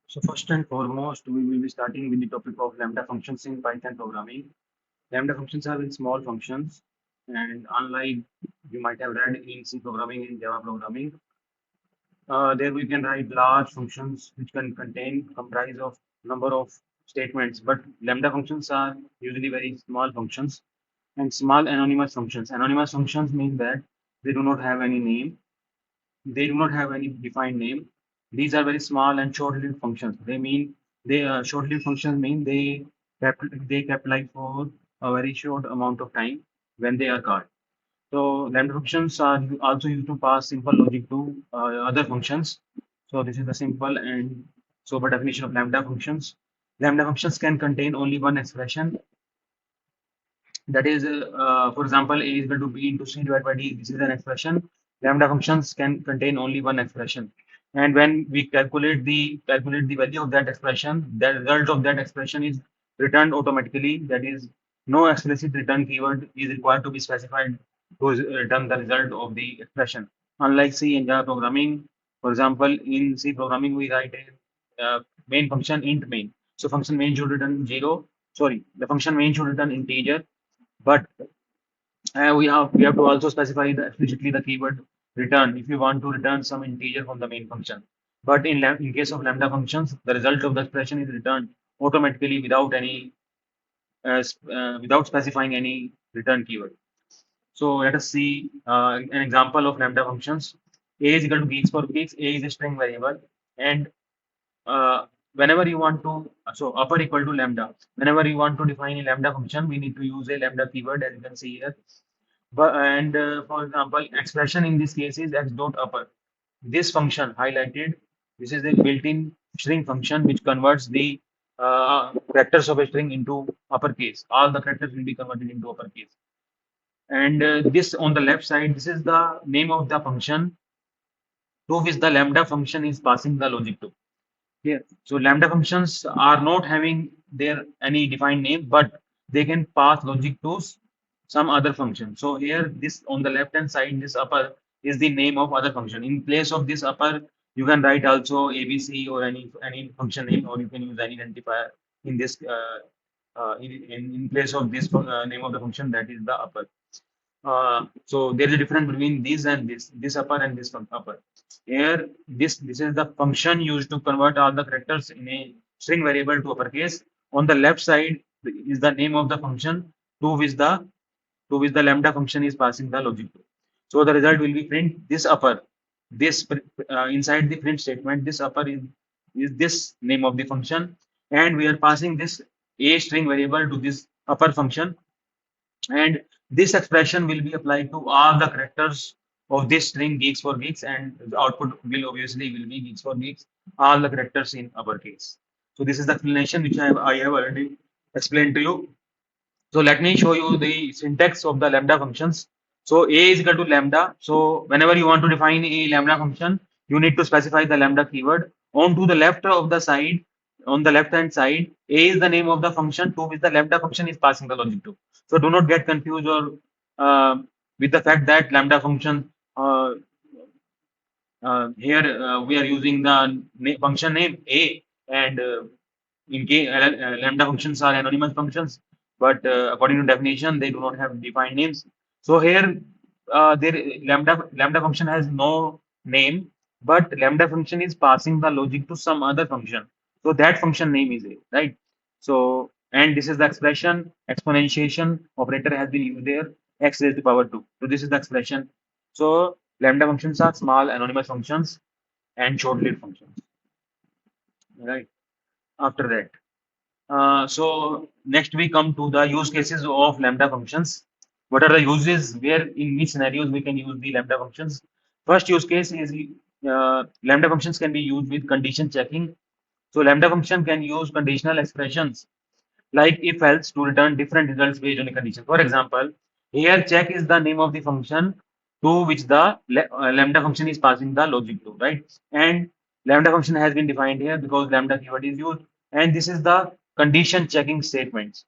So first and foremost, we will be starting with the topic of lambda functions in Python programming. Lambda functions are very small functions, and unlike you might have read in C programming and Java programming, there we can write large functions which can comprise of number of statements. But lambda functions are usually very small functions and small anonymous functions. Anonymous functions mean that they do not have any name, they do not have any defined name. These are very small and short-lived functions. They short-lived functions mean they capitalize for a very short amount of time when they are called. So lambda functions are also used to pass simple logic to other functions. So this is the simple and sober definition of lambda functions. Lambda functions can contain only one expression. That is, for example, A is equal to B into C divided by D. This is an expression. Lambda functions can contain only one expression. And when we calculate the value of that expression, the result of that expression is returned automatically. That is, no explicit return keyword is required to be specified to return the result of the expression. Unlike C and Java programming, for example, in C programming we write a main function int main. So function main should return zero. Sorry, the function main should return integer, but we have to also specify explicitly the keyword return if you want to return some integer from the main function. But in case of lambda functions, the result of the expression is returned automatically without specifying any return keyword. So let us see an example of lambda functions. A is equal to geeks for geeks. A is a string variable, and whenever you want to, so upper equal to lambda. Whenever you want to define a lambda function, we need to use a lambda keyword, as you can see here. For example, expression in this case is x dot upper. This function highlighted, this is a built-in string function which converts the characters of a string into uppercase. All the characters will be converted into uppercase. And this on the left side, this is the name of the function to which the lambda function is passing the logic to. Here, so lambda functions are not having their any defined name, but they can pass logic to some other function. So here, this on the left hand side, this upper is the name of other function. In place of this upper, you can write also ABC or any function name, or you can use any identifier in this in place of this name of the function, that is the upper. So there is a difference between this upper and this upper. Here, this is the function used to convert all the characters in a string variable to uppercase. On the left side is the name of the function to which the lambda function is passing the logic to. So the result will be print this upper. This inside the print statement, this upper is this name of the function, and we are passing this a string variable to this upper function, and this expression will be applied to all the characters of this string geeks for geeks, and the output will obviously will be geeks for geeks, all the characters in uppercase. So this is the explanation which I have already explained to you. So let me show you the syntax of the lambda functions. So a is equal to lambda. So whenever you want to define a lambda function, you need to specify the lambda keyword. On to the left of the side, on the left hand side, a is the name of the function to which the lambda function is passing the logic to. So do not get confused or with the fact that lambda function here we are using the function name a, and in case lambda functions are anonymous functions, but according to definition they do not have defined names. So here there lambda function has no name, but lambda function is passing the logic to some other function. So that function name is a, right. So, and this is the expression, exponentiation operator has been used there, x raised to power 2. So this is the expression. So lambda functions are small anonymous functions and short-lived functions, right. After that, so next we come to the use cases of lambda functions. What are the uses? Where in which scenarios we can use the lambda functions? First use case is lambda functions can be used with condition checking. So lambda function can use conditional expressions like if else to return different results based on a condition. For example, here check is the name of the function to which the lambda function is passing the logic to, right? And lambda function has been defined here because lambda keyword is used. And this is the condition checking statements.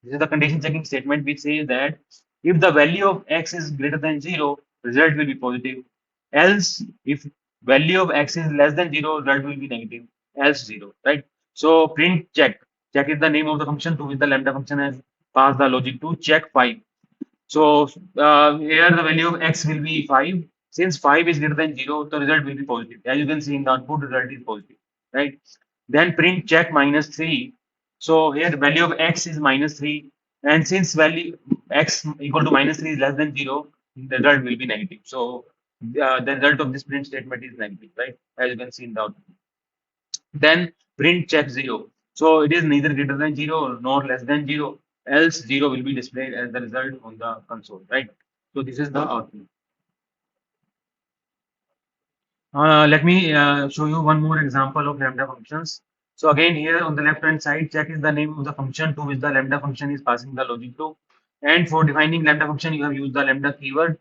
This is the condition checking statement which says that if the value of x is greater than 0, result will be positive. Else, if value of x is less than 0, result will be negative. else 0, right? So print check. Check is the name of the function to which the lambda function has passed the logic to check 5. So here the value of x will be 5. Since 5 is greater than 0, the result will be positive. As you can see in the output, result is positive, right? Then print check minus 3. So here the value of x is minus 3. And since value x equal to minus 3 is less than 0, the result will be negative. So the result of this print statement is negative, right? As you can see in the output. Then print check 0. So it is neither greater than 0 nor less than 0, else 0 will be displayed as the result on the console, right? So this is the output. Let me show you one more example of lambda functions. So again, here on the left hand side, check is the name of the function to which the lambda function is passing the logic to. And for defining lambda function, you have used the lambda keyword.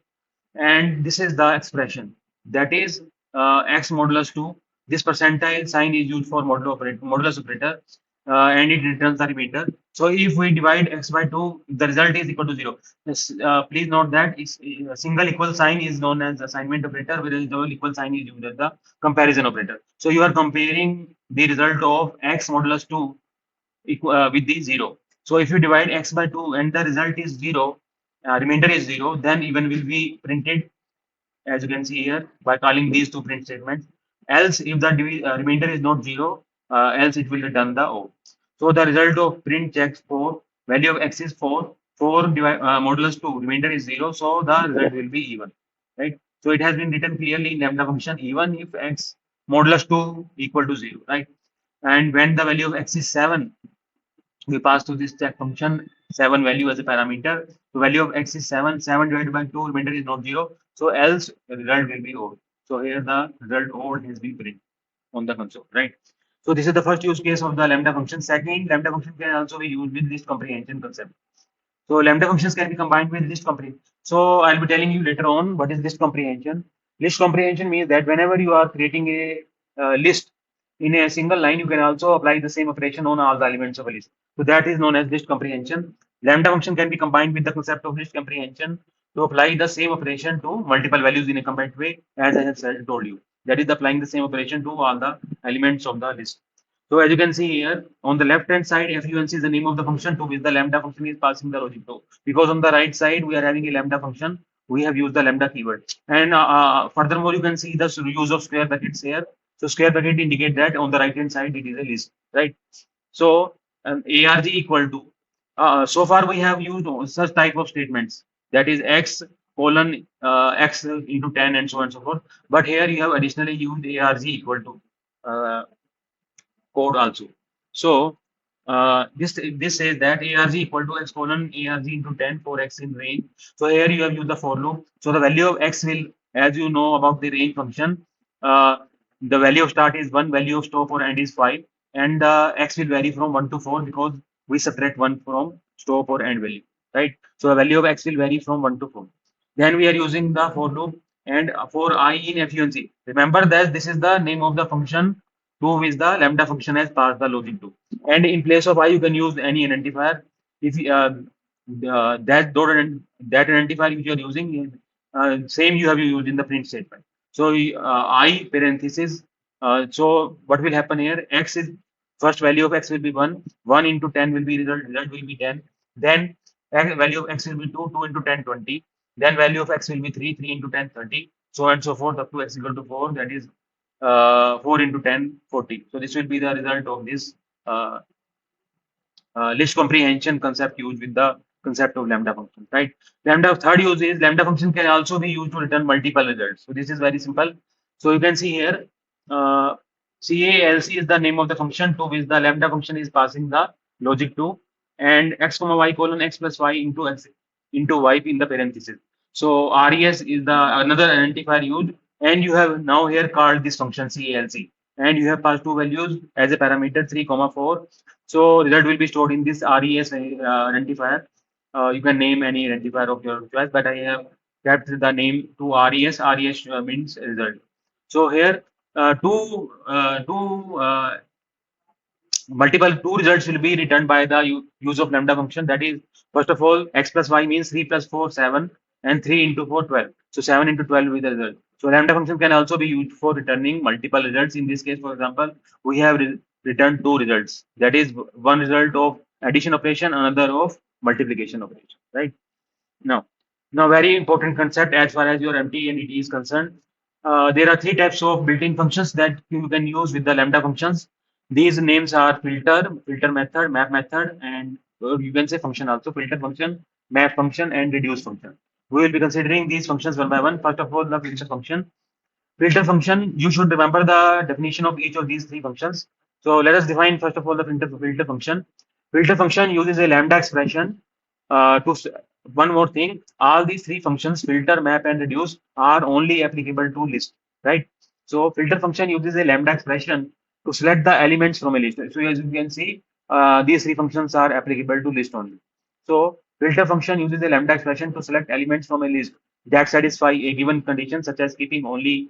And this is the expression, that is x modulus 2. This percentile sign is used for modulus operator, and it returns the remainder. So if we divide x by 2, the result is equal to 0. Yes, please note that a single equal sign is known as assignment operator, whereas double equal sign is used as the comparison operator. So you are comparing the result of x modulus 2 with the 0. So if you divide x by 2 and the result is 0, remainder is 0, then even will be printed, as you can see here, by calling these two print statements. Else, if the remainder is not 0, else it will return the O. So the result of print checks for value of x is 4, 4 modulus 2, remainder is 0, so the result will be even, right? So it has been written clearly in lambda function, even if x modulus 2 equal to 0, right? And when the value of x is 7, we pass to this check function 7 value as a parameter. The value of x is 7. 7 divided by 2, remainder is not 0. So else the result will be odd. So here the result odd has been printed on the console, right? So this is the first use case of the lambda function. Second, lambda function can also be used with list comprehension concept. So lambda functions can be combined with list comprehension. So I'll be telling you later on what is list comprehension. List comprehension means that whenever you are creating a list in a single line, you can also apply the same operation on all the elements of a list. So that is known as list comprehension. Lambda function can be combined with the concept of list comprehension to apply the same operation to multiple values in a combined way, as I have told you. That is applying the same operation to all the elements of the list. So as you can see here, on the left hand side, FUNC is the name of the function to which the lambda function is passing the logic to. Because on the right side, we are having a lambda function, we have used the lambda keyword. And furthermore, you can see the use of square brackets here. So square bracket indicate that on the right hand side, it is a list, right? So ARG equal to, so far we have used such type of statements, that is x colon x into 10 and so on and so forth. But here you have additionally used ARG equal to code also. So this says that ARG equal to x colon ARG into 10 for x in range. So here you have used the for loop. So the value of x will, as you know about the range function, the value of start is 1, value of stop or end is 5, and x will vary from 1 to 4 because we subtract 1 from stop or end value, right? So the value of x will vary from 1 to 4. Then we are using the for loop, and for I in FUNC. Remember that this is the name of the function to which the lambda function has passed the logic to. And in place of I, you can use any identifier. If that identifier which you are using, same you have used in the print statement. So I parenthesis. So what will happen here? X is first value of x will be 1. 1 into 10 will be result will be 10. Then value of x will be 2. 2 into 10 20. Then value of x will be 3. 3 into 10 30. So on and so forth up to x equal to 4. That is 4 into 10 40. So this will be the result of this uh, list comprehension concept used with the concept of lambda function, right? Lambda third use is lambda function can also be used to return multiple results. So this is very simple. So you can see here, CALC is the name of the function to which the lambda function is passing the logic to, and x comma y colon x plus y into x into y in the parenthesis. So RES is the another identifier used, and you have now here called this function CALC, and you have passed two values as a parameter 3 comma 4. So result will be stored in this RES identifier. You can name any identifier of your choice, but I have kept the name to RES. RES means result. So here two results will be returned by the use of lambda function. That is, first of all, x plus y means 3 plus 4 7. and 3 into 4, 12. So 7 into 12 is the result. So lambda function can also be used for returning multiple results. In this case, for example, we have returned two results. That is one result of addition operation, another of multiplication operation, right? Now, very important concept as far as your MT and ET is concerned. There are three types of built-in functions that you can use with the lambda functions. These names are filter method, map method, and you can say function also, filter function, map function, and reduce function. We will be considering these functions one by one. First of all, the filter function. Filter function, you should remember the definition of each of these three functions. So let us define first of all the filter function. Filter function uses a lambda expression one more thing. All these three functions, filter, map, and reduce, are only applicable to list, right? So filter function uses a lambda expression to select the elements from a list. So as you can see, these three functions are applicable to list only. So filter function uses a lambda expression to select elements from a list that satisfy a given condition, such as keeping only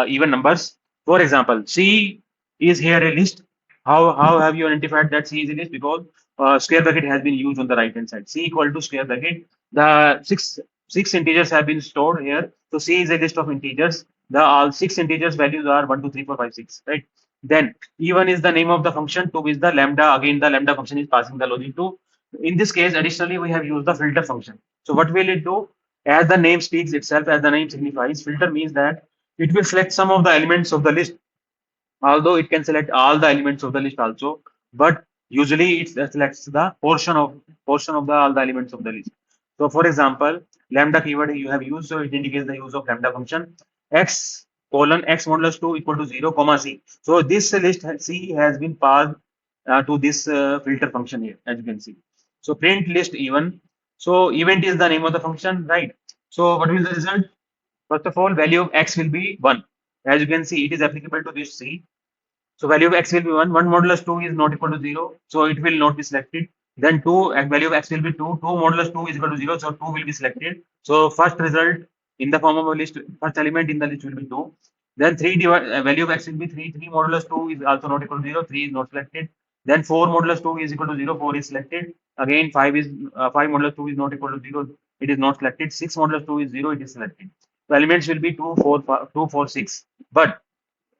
even numbers. For example, C is here a list. How have you identified that C is a list? Because square bracket has been used on the right hand side. C equal to square bracket. The six integers have been stored here. So C is a list of integers. The all six integers values are 1, 2, 3, 4, 5, 6. Right. Then E1 is the name of the function. 2 is the lambda. Again, the lambda function is passing the logic to. In this case, additionally, we have used the filter function. So what will it do? As the name speaks itself, as the name signifies, filter means that it will select some of the elements of the list, although it can select all the elements of the list also, but usually it selects the portion of the all the elements of the list. So for example, lambda keyword you have used, so it indicates the use of lambda function. X colon x modulus 2 equal to 0 comma c. So this list c has been passed to this filter function here, as you can see. So print list even. So event is the name of the function, right? So what will the result? First of all, value of x will be 1. As you can see, it is applicable to this C. So value of x will be 1. 1 modulus 2 is not equal to 0. So it will not be selected. Then 2, value of x will be 2. 2 modulus 2 is equal to 0. So 2 will be selected. So first result in the form of a list, first element in the list will be 2. Then 3 value of x will be 3. 3 modulus 2 is also not equal to 0. 3 is not selected. Then 4 modulus 2 is equal to 0. 4 is selected. Again 5 modulus 2 is not equal to 0. It is not selected. 6 modulus 2 is 0. It is selected. The elements will be 2, 4, 2, 4, 6. But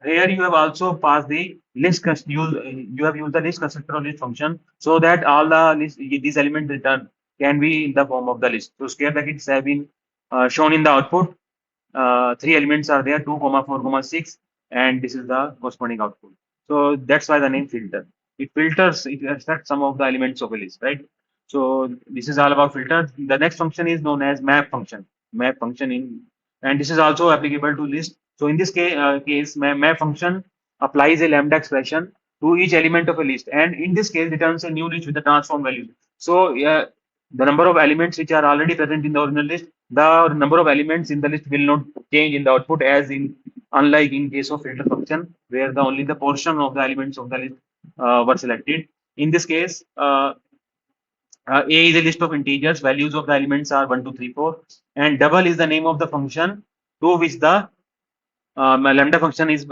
here you have also passed the you have used the list constructor or list function so that all the list these elements returned can be in the form of the list. So square brackets have been shown in the output. Three elements are there, 2 comma 4 comma 6, and this is the corresponding output. So that's why the name filter. It filters, it extracts some of the elements of a list, right? So this is all about filter. The next function is known as map function. Map function in, and this is also applicable to list. So in this case, map function applies a lambda expression to each element of a list, and in this case returns a new list with the transform value. So the number of elements which are already present in the original list, the number of elements in the list will not change in the output, as in unlike in case of filter function where the only the portion of the elements of the list were selected. In this case, A is a list of integers. Values of the elements are 1, 2, 3, 4, and double is the name of the function to which the lambda function is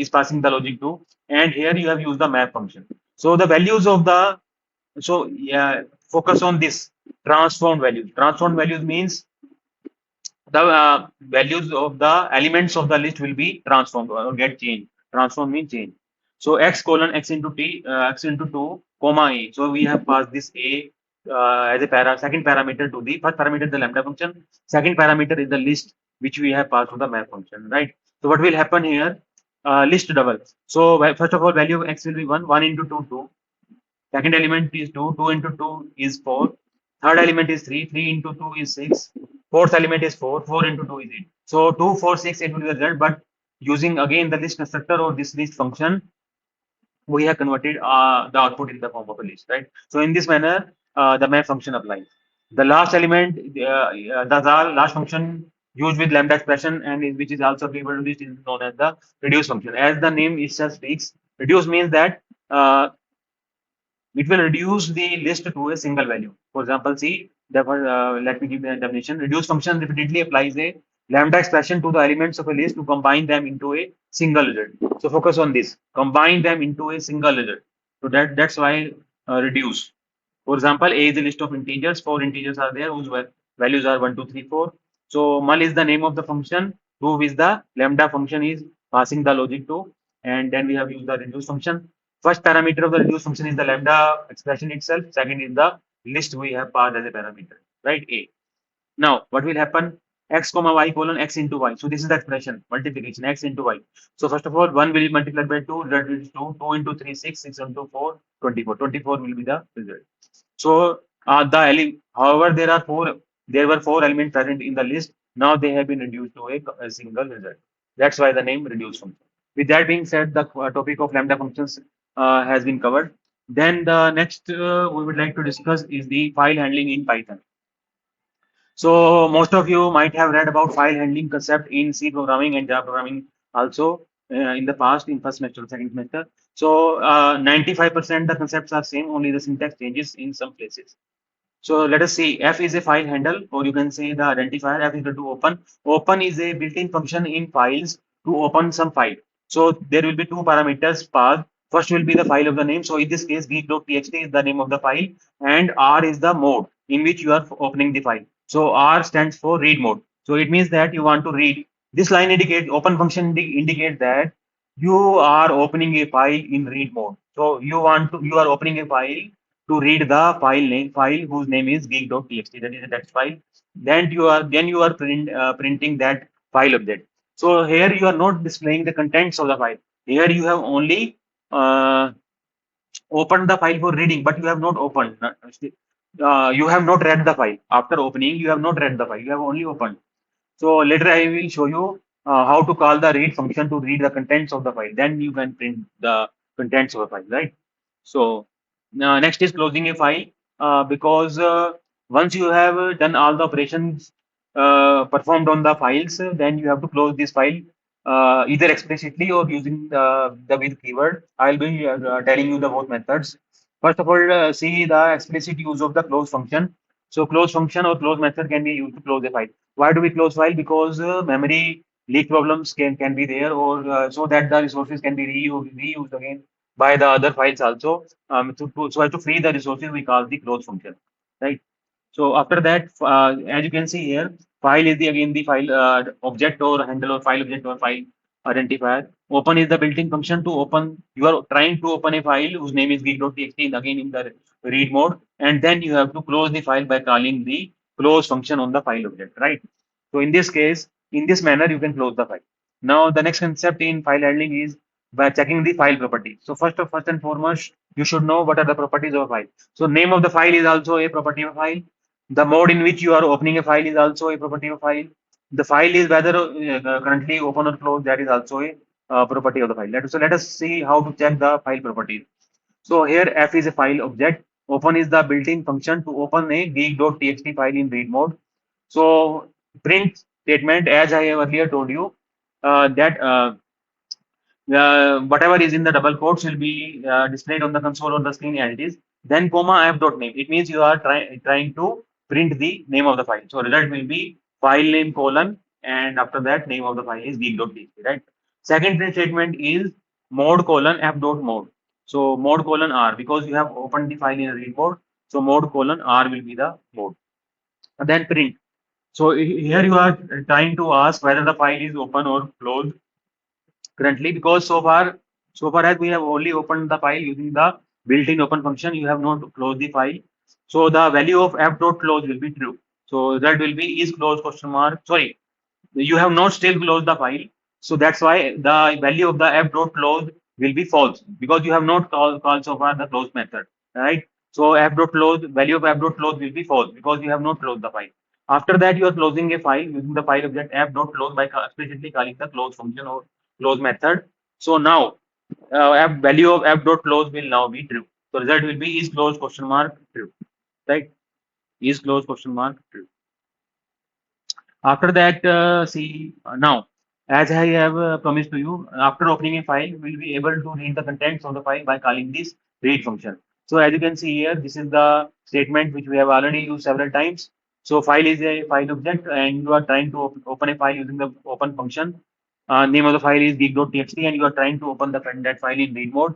passing the logic to. And here you have used the map function. So the values of the yeah, focus on this transformed values. Transformed values means the values of the elements of the list will be transformed or get changed. Transform means change. So x colon x into t x into 2 comma a. So we have passed this a as a second parameter to the first parameter, the lambda function. Second parameter is the list which we have passed to the map function, right? So what will happen here? List double. So first of all, value of x will be 1. 1 into 2, 2. Second element is 2. 2 into 2 is 4. Third element is 3. 3 into 2 is 6. Fourth element is 4. 4 into 2 is 8. So 2, 4, 6, 8 will be the result. But using again the list constructor or this list function, we have converted the output in the form of a list, right? So in this manner, the map function applies. The last element, the last function used with lambda expression and which is also applicable to list is known as the reduce function. As the name itself speaks, reduce means that it will reduce the list to a single value. For example, see, therefore, let me give the definition. Reduce function repeatedly applies a lambda expression to the elements of a list to combine them into a single result. So focus on this. Combine them into a single result. So that's why reduce. For example, A is a list of integers. 4 integers are there whose values are 1, 2, 3, 4. So mul is the name of the function, prove is the lambda function is passing the logic to, and then we have used the reduce function. First parameter of the reduce function is the lambda expression itself. Second is the list we have passed as a parameter, right? A. Now, what will happen? X comma y colon x into y. So this is the expression, multiplication, x into y. So first of all, 1 will be multiplied by 2, that is 2, 2 into 3, 6, 6 into 4, 24. 24 will be the result. So however, there were four elements present in the list. Now they have been reduced to a single result. That's why the name reduced function. With that being said, the topic of lambda functions has been covered. Then the next we would like to discuss is the file handling in Python. So most of you might have read about file handling concept in C programming and Java programming also in the past in first semester, second semester. So 95% the concepts are same, only the syntax changes in some places. So let us see. F is a file handle, or you can say the identifier. F is equal to open. Open is a built-in function in files to open some file. So there will be two parameters path. First will be the file of the name. So in this case, geek.txt is the name of the file, and R is the mode in which you are opening the file. So R stands for read mode. So it means that you want to read. This line indicates open function indicates that you are opening a file in read mode. So you are opening a file to read the file whose name is geek.txt, that is a text file. Then you are printing that file object. So here you are not displaying the contents of the file. Here you have only uh, opened the file for reading, but you have not opened. You have not read the file. After opening, you have not read the file. You have only opened. So later I will show you how to call the read function to read the contents of the file. Then you can print the contents of the file, right? So next is closing a file because once you have done all the operations performed on the files, then you have to close this file either explicitly or using the with keyword. I'll be telling you the both methods. First of all, see the explicit use of the close function. So close function or close method can be used to close a file. Why do we close file? Because memory leak problems can be there, or so that the resources can be reused again by the other files also. So as to free the resources, we call the close function, right? So after that, as you can see here, file is again the file object or handle or file object or file identifier. Open is the built-in function to open. You are trying to open a file whose name is geek.txt again in the read mode, and then you have to close the file by calling the close function on the file object, right? So in this case, in this manner, you can close the file. Now the next concept in file handling is by checking the file properties. So first and foremost, you should know what are the properties of a file. So name of the file is also a property of a file. The mode in which you are opening a file is also a property of a file. The file is whether currently open or closed, that is also a property of the file. So let us see how to check the file properties. So here f is a file object. Open is the built-in function to open a geek.txt file in read mode. So print statement, as I have earlier told you, that whatever is in the double quotes will be displayed on the console or the screen as it is. Then comma app.name. It means you are trying to print the name of the file. So result will be file name colon, and after that name of the file is geek.txt, right? Second print statement is mode colon app.mode. So mode colon R, because you have opened the file in a read mode. So mode colon R will be the mode. And then print. So here you are trying to ask whether the file is open or closed currently, because so far as we have only opened the file using the built-in open function, you have not closed the file. So the value of f.close will be true. So that will be is close question mark. Sorry, you have not still closed the file. So that's why the value of the f.close will be false, because you have not called so far the close method, right? So f.close, value of f.close will be false because you have not closed the file. After that, you are closing a file using the file object f.close by explicitly calling the close function or close method. So now value of f.close will now be true. So result will be is close question mark true, right? Is close question mark true. After that, see now, as I have promised to you, after opening a file, we'll be able to read the contents of the file by calling this read function. So as you can see here, this is the statement which we have already used several times. So file is a file object, and you are trying to open a file using the open function. Name of the file is geek.txt, and you are trying to open that file in read mode.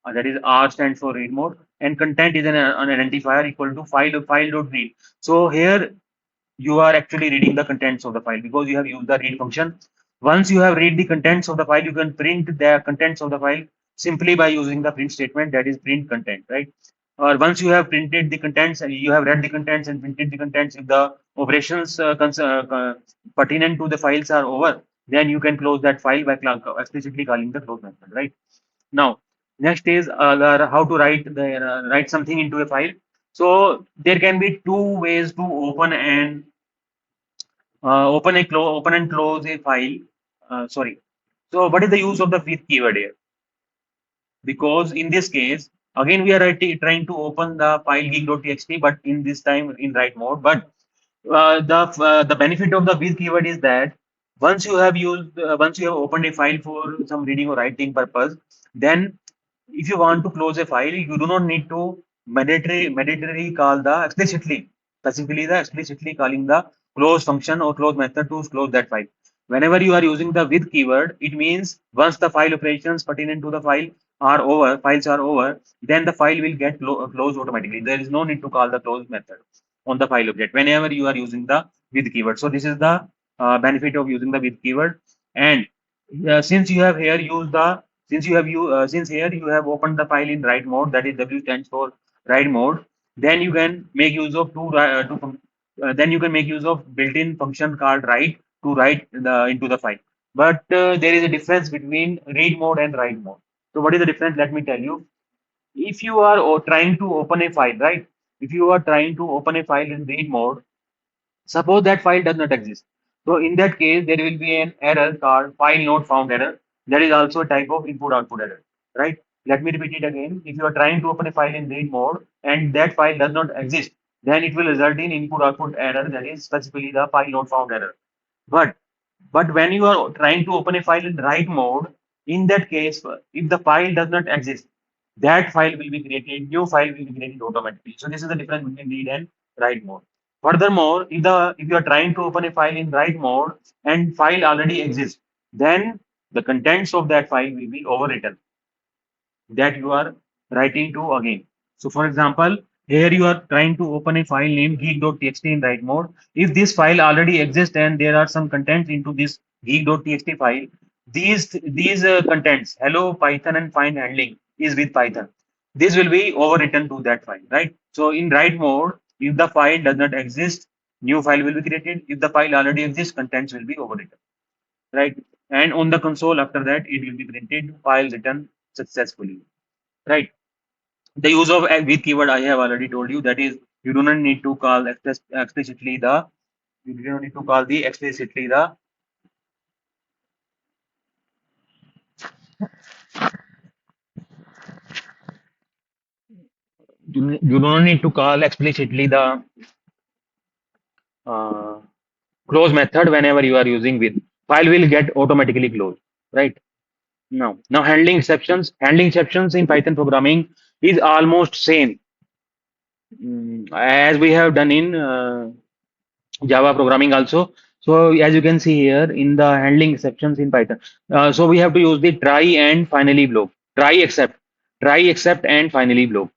That is R stands for read mode, and content is an identifier equal to file.read. So here you are actually reading the contents of the file because you have used the read function. Once you have read the contents of the file, you can print the contents of the file simply by using the print statement, that is print content, right? Or once you have printed the contents and you have read the contents and printed the contents, if the operations pertinent to the files are over, then you can close that file by explicitly calling the close method, right? Now, next is how to write something into a file. So there can be two ways to open and close a file. Sorry. So what is the use of the with keyword here? Because in this case, again we are trying to open the file geek.txt, but in this time in write mode. But the benefit of the with keyword is that once you have opened a file for some reading or writing purpose, then if you want to close a file, you do not need to mandatory call the explicitly calling the close function or close method to close that file. Whenever you are using the with keyword, it means once the file operations pertinent to the files are over, then the file will get closed automatically. There is no need to call the close method on the file object whenever you are using the with keyword. So this is the benefit of using the with keyword. And since you have here used the since you have you since here you have opened the file in write mode, that is W stands for write mode, then you can make use of then you can make use of built-in function called write to write into the file. But there is a difference between read mode and write mode. So what is the difference? Let me tell you. If you are trying to open a file, right? If you are trying to open a file in read mode, suppose that file does not exist. So in that case, there will be an error called file not found error. That is also a type of input output error, right? Let me repeat it again. If you are trying to open a file in read mode and that file does not exist, then it will result in input output error, that is specifically the file not found error. But when you are trying to open a file in write mode, in that case, if the file does not exist, that file will be created, new file will be created automatically. So this is the difference between read and write mode. Furthermore, if you are trying to open a file in write mode and file already exists, then the contents of that file will be overwritten that you are writing to again. So for example, here you are trying to open a file named geek.txt in write mode. If this file already exists and there are some contents into this geek.txt file, these contents, hello Python and find handling is with Python. This will be overwritten to that file, right? So in write mode, if the file does not exist, new file will be created. If the file already exists, contents will be overwritten, right? And on the console after that, it will be printed file written successfully, right? The use of with keyword I have already told you, that is you do not need to call explicitly the you do not need to call the explicitly the you do not need to call explicitly the uh, close method whenever you are using with. File will get automatically closed, right? Now handling exceptions in Python programming is almost same as we have done in Java programming also. So as you can see here in the handling exceptions in Python, so we have to use the try and finally block, try except and finally block.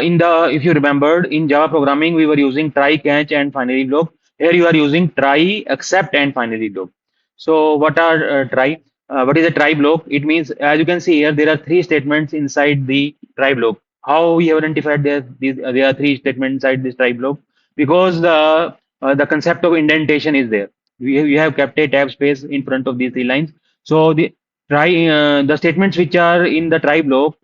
In the if you remembered in Java programming we were using try catch and finally block. Here you are using try except and finally block. So what are try? What is a try block? It means as you can see here there are three statements inside the try block. How we have identified there are three statements inside this try block? Because the concept of indentation is there. We have kept a tab space in front of these three lines. So the statements which are in the try block,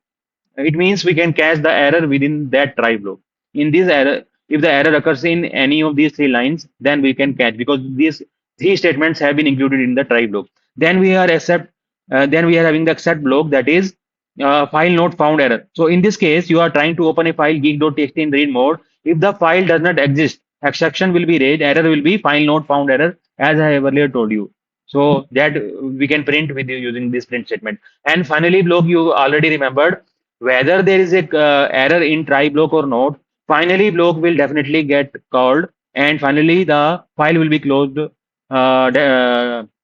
it means we can catch the error within that try block. In this error, if the error occurs in any of these three lines, then we can catch because these three statements have been included in the try block. Then we are having the except block, that is file not found error. So in this case, you are trying to open a file geek.txt in read mode. If the file does not exist, exception will be raised, error will be file not found error, as I have earlier told you. So that we can print with you using this print statement. And finally, block you already remembered whether there is a error in try block or not. Finally, block will definitely get called, and finally the file will be closed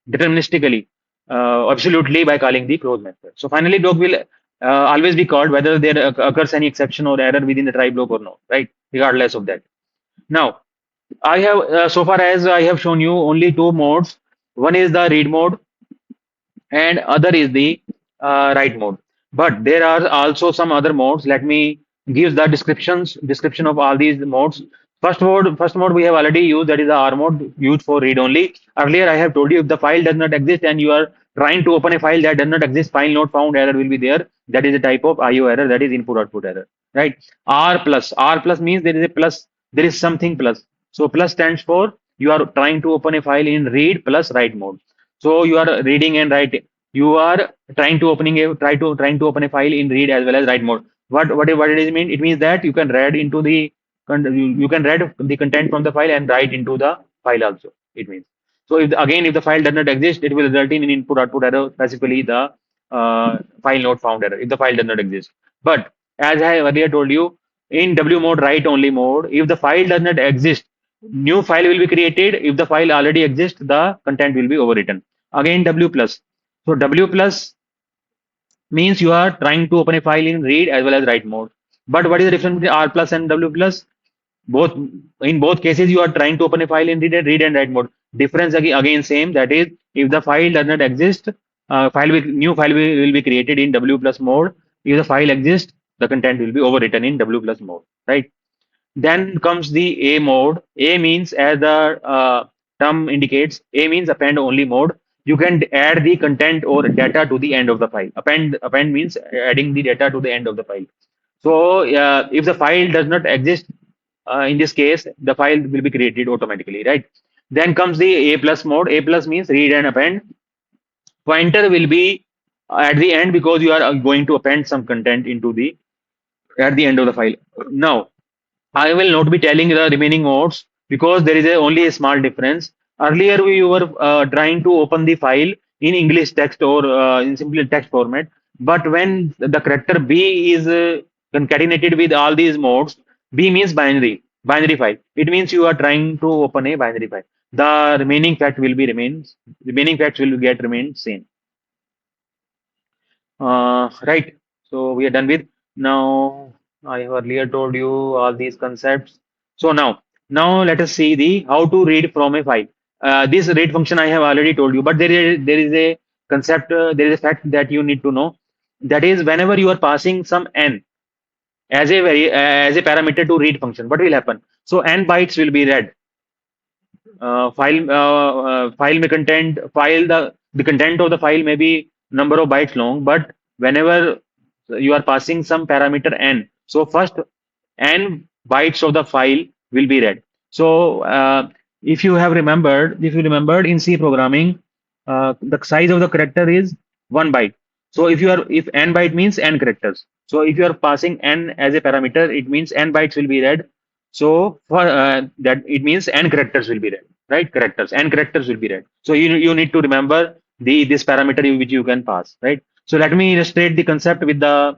deterministically, absolutely by calling the close method. So finally, block will always be called whether there occurs any exception or error within the try block or not, right? Regardless of that. Now, I have so far as I have shown you only two modes. One is the read mode and other is the write mode. But there are also some other modes. Let me give the description of all these modes. First mode we have already used, that is the R mode, used for read only. Earlier I have told you, if the file does not exist and you are trying to open a file that does not exist, file not found error will be there. That is a type of IO error, that is input output error, right? R plus means there is a plus, there is something plus. So plus stands for you are trying to open a file in read plus write mode. So you are reading and writing. You are trying to open a file in read as well as write mode. What it is mean? It means that you can read into the you can read the content from the file and write into the file also. It means, so if the file does not exist, it will result in an input output error, specifically the file not found error if the file does not exist. But as I earlier told you, in W mode, write only mode, if the file does not exist, new file will be created. If the file already exists, the content will be overwritten. Again, W plus. So W plus means you are trying to open a file in read as well as write mode. But what is the difference between R plus and W plus? Both In both cases you are trying to open a file in read and write mode. Difference again same, that is, if the file does not exist, new file will be created in W plus mode. If the file exists, the content will be overwritten in W plus mode, right? Then comes the A mode. A means, as the term indicates, A means append only mode. You can add the content or data to the end of the file. Append means adding the data to the end of the file. So if the file does not exist, in this case, the file will be created automatically, right? Then comes the A plus mode. A plus means read and append. Pointer will be at the end because you are going to append some content into the at the end of the file. Now, I will not be telling the remaining modes because there is only a small difference. Earlier, we were trying to open the file in English text or in simple text format. But when the character B is concatenated with all these modes, B means binary file. It means you are trying to open a binary file. The remaining facts will get remain same. Right. So we are done with. Now I have earlier told you all these concepts. So now let us see the how to read from a file. This read function I have already told you, but there is a concept, there is a fact that you need to know. That is, whenever you are passing some n as a parameter to read function, what will happen? So n bytes will be read. File may content file the content of the file may be number of bytes long, but whenever you are passing some parameter n, so first n bytes of the file will be read. So if you remembered in C programming, the size of the character is 1 byte. So if n byte means n characters, so if you are passing n as a parameter, it means n bytes will be read. So for that, it means n characters will be read, right? N characters will be read. So you need to remember this parameter which you can pass, right? So let me illustrate the concept with the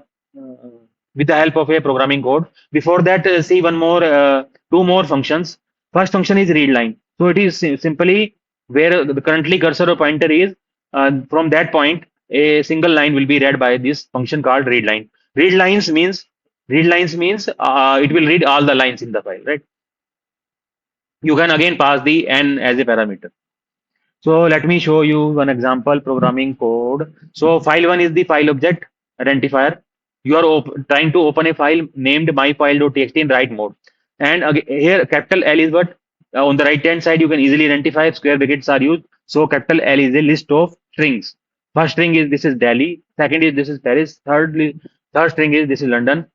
help of a programming code. Before that, see two more functions. First function is read line. So it is simply where the currently cursor or pointer is. From that point, a single line will be read by this function called read line. Read lines means it will read all the lines in the file, right? You can again pass the n as a parameter. So let me show you one example programming code. So file one is the file object identifier. You are trying to open a file named myfile.txt in write mode. And here capital L is what, on the right hand side you can easily identify, square brackets are used. So capital L is a list of strings. First string is this is Delhi. Second is this is Paris. Third string is this is London.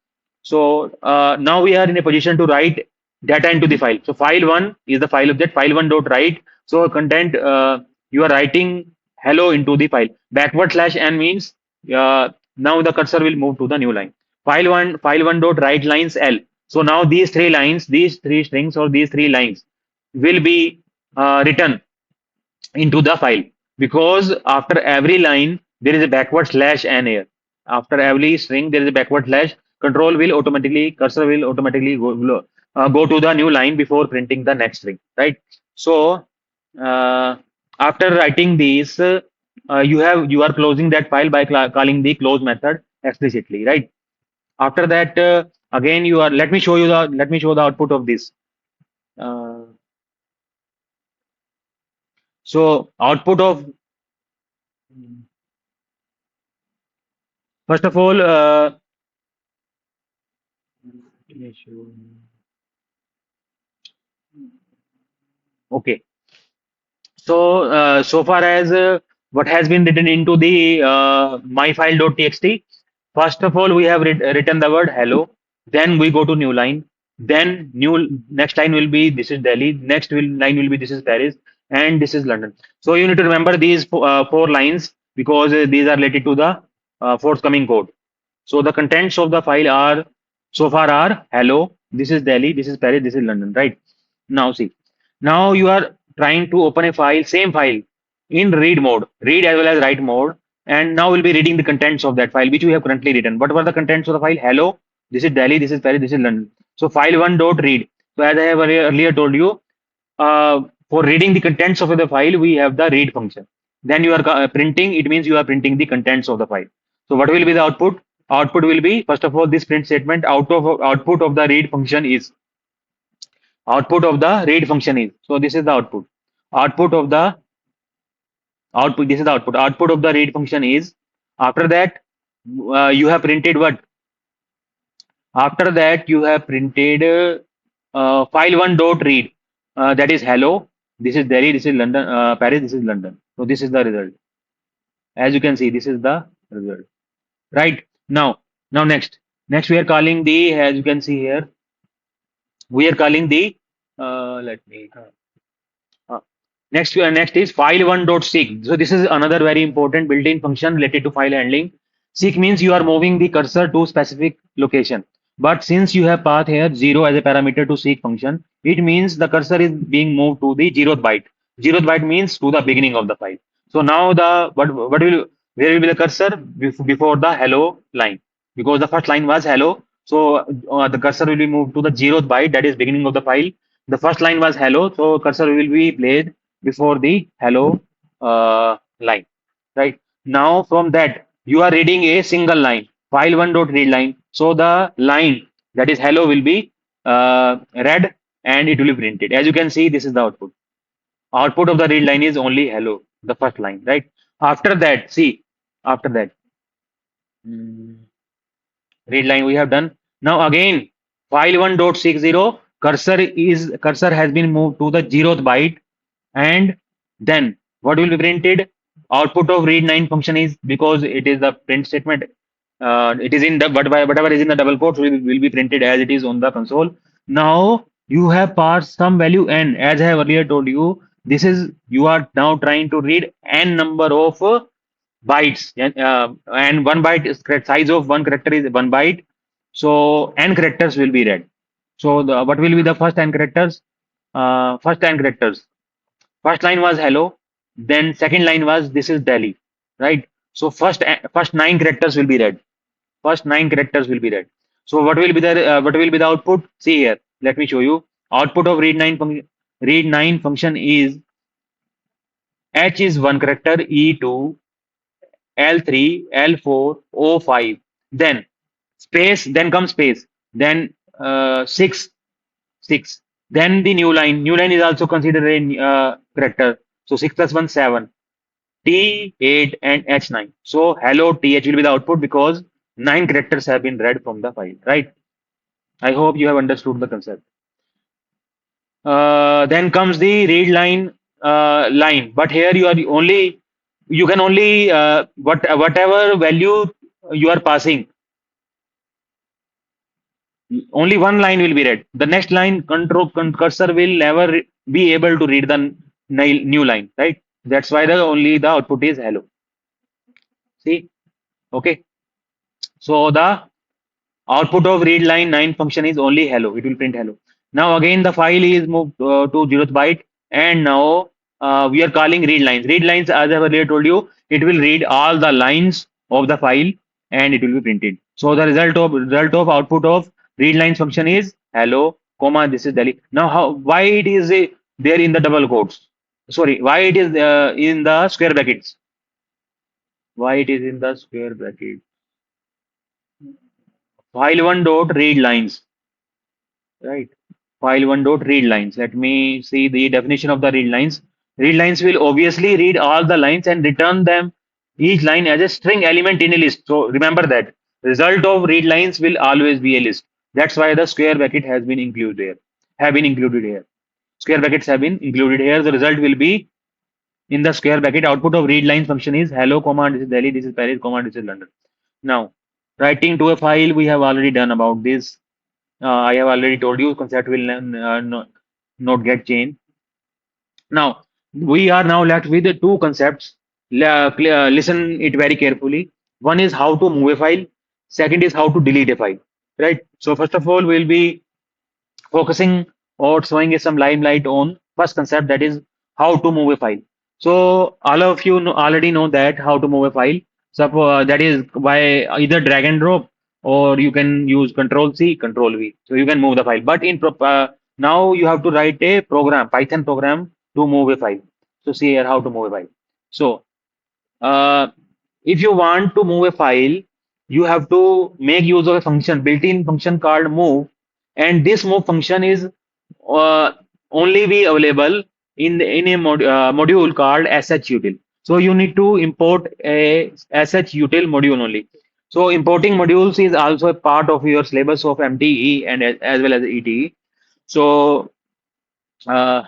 So now we are in a position to write data into the file. So file one is the file object. File one dot write. So content, you are writing hello into the file. Backward slash n means now the cursor will move to the new line. File one dot write lines L. So now these three lines, these three strings or these three lines will be written into the file, because after every line there is a backward slash n here. After every string there is a backward slash. Cursor will automatically go to the new line before printing the next string, right? So uh, after writing these, you are closing that file by calling the close method explicitly, right? After that, again you are let me show the output of this. So output of first of all, okay. So far as what has been written into the myfile.txt, first of all, we have written the word hello. Then we go to new line. Then new next line will be this is Delhi. Line will be this is Paris, and this is London. So you need to remember these four lines because these are related to the forthcoming code. So the contents of the file are so far are hello, this is Delhi, this is Paris, this is London, right? Now see, now you are trying to open a file, same file in read mode, read as well as write mode, and now we'll be reading the contents of that file which we have currently written. What were the contents of the file? Hello, this is Delhi, this is Paris, this is London. So file one dot read. So as I have earlier told you, for reading the contents of the file, we have the read function. Then you are printing, it means you are printing the contents of the file. So what will be the output? Output will be, first of all, this print statement output of the read function is so this is the output. Output of the output, this is the output. Output of the read function is, after that, you have printed what? After that, you have printed file one dot read. That is hello. This is Delhi. This is London. Paris. This is London. So this is the result. As you can see, this is the result. Right now. Now next we are calling the, as you can see here, we are calling the. Let me. Next is file one dot seek. So this is another very important built-in function related to file handling. Seek means you are moving the cursor to specific location. But since you have path here 0 as a parameter to seek function, it means the cursor is being moved to the zeroth byte. Zeroth byte means to the beginning of the file. So now the what will where will be the cursor before the hello line? Because the first line was hello, so the cursor will be moved to the zeroth byte, that is beginning of the file. The first line was hello, so cursor will be placed before the hello line, right? Now from that you are reading a single line, file one dot read line. So the line that is hello will be read and it will be printed. As you can see, this is the output. Output of the read line is only hello, the first line, right? After that, see, after that, read line we have done. Now again, file 1.60 cursor has been moved to the zeroth byte, and then what will be printed? Output of read 9 function is, because it is the print statement, it is in the whatever is in the double quotes will be printed as it is on the console. Now you have passed some value n, as I have earlier told you. This is, you are now trying to read n number of bytes, and one byte is size of one character is one byte. So n characters will be read. So what will be the first n characters? First n characters. First line was hello. Then second line was this is Delhi, right? So first nine characters will be read. First nine characters will be read. So what will be the output? See here. Let me show you. Output of read nine function is H is one character, E2, L3, L4, O5. Then space. Then comes space. Then six, six. Then the new line. New line is also considered a character. So 6 plus 1, 7. T8 and H9. So hello TH will be the output because 9 characters have been read from the file, right? I hope you have understood the concept. Then comes the read line, but here you can only whatever value you are passing, only one line will be read. The next line cursor will never be able to read the new line, right? That's why only the output is hello. See, okay. So the output of read line 9 function is only hello. It will print hello. Now again the file is moved to 0th byte, and now we are calling read lines. Read lines, as I have earlier told you, it will read all the lines of the file and it will be printed. So the result of output of read lines function is hello, comma, this is Delhi. Now why it is there in the double quotes? Sorry, why it is in the square brackets? Why it is in the square bracket? File one dot read lines, right? File one dot read lines. Let me see the definition of the read lines. Read lines will obviously read all the lines and return them each line as a string element in a list. So remember that result of read lines will always be a list. That's why the square bracket has been included here. Have been included here. Square brackets have been included here. The result will be in the square bracket. Output of read line function is hello, comma, this is Delhi, this is Paris, comma, this is London. Now, writing to a file, we have already done about this. I have already told you concept will not get changed. Now, we are now left with the two concepts. Listen it very carefully. One is how to move a file. Second is how to delete a file. Right. So first of all, we'll be focusing or showing some limelight on first concept, that is how to move a file. So all of you already know that how to move a file. So that is by either drag and drop, or you can use Control C, Control V. So you can move the file. But now you have to write a program, Python program to move a file. So see here how to move a file. So uh, if you want to move a file, you have to make use of a function, built-in function called move, and this move function is uh, only be available in a module called shutil. So you need to import a shutil module only. So importing modules is also a part of your syllabus of MTE and as well as ETE. So uh,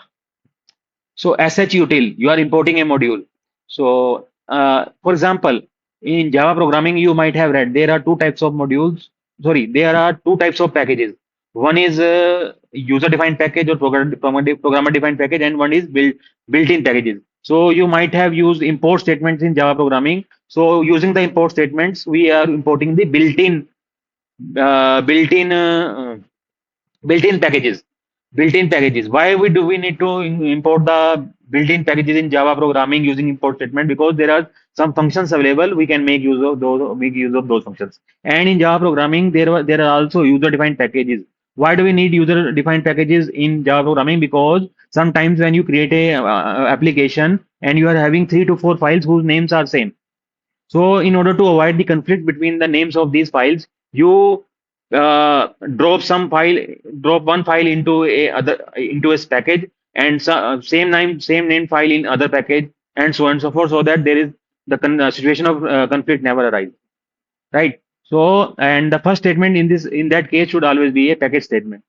so shutil, you are importing a module. So for example, in Java programming, you might have read there are two types of modules. Sorry, there are two types of packages. One is user-defined package or programmer-defined package, and one is built-in packages. So you might have used import statements in Java programming. So using the import statements, we are importing the uh, built-in uh, built-in packages. Built-in packages. Why we need to import the built-in packages in Java programming using import statement? Because there are some functions available. We can make use of those. Make use of those functions. And in Java programming, there are also user-defined packages. Why do we need user-defined packages in Java programming? Because sometimes when you create a application and you are having 3 to 4 files whose names are same, so in order to avoid the conflict between the names of these files, you uh, drop some file, drop one file into a package, and same name file in other package, and so on and so forth, so that there is the situation of conflict never arises, right? So, and the first statement in that case should always be a package statement.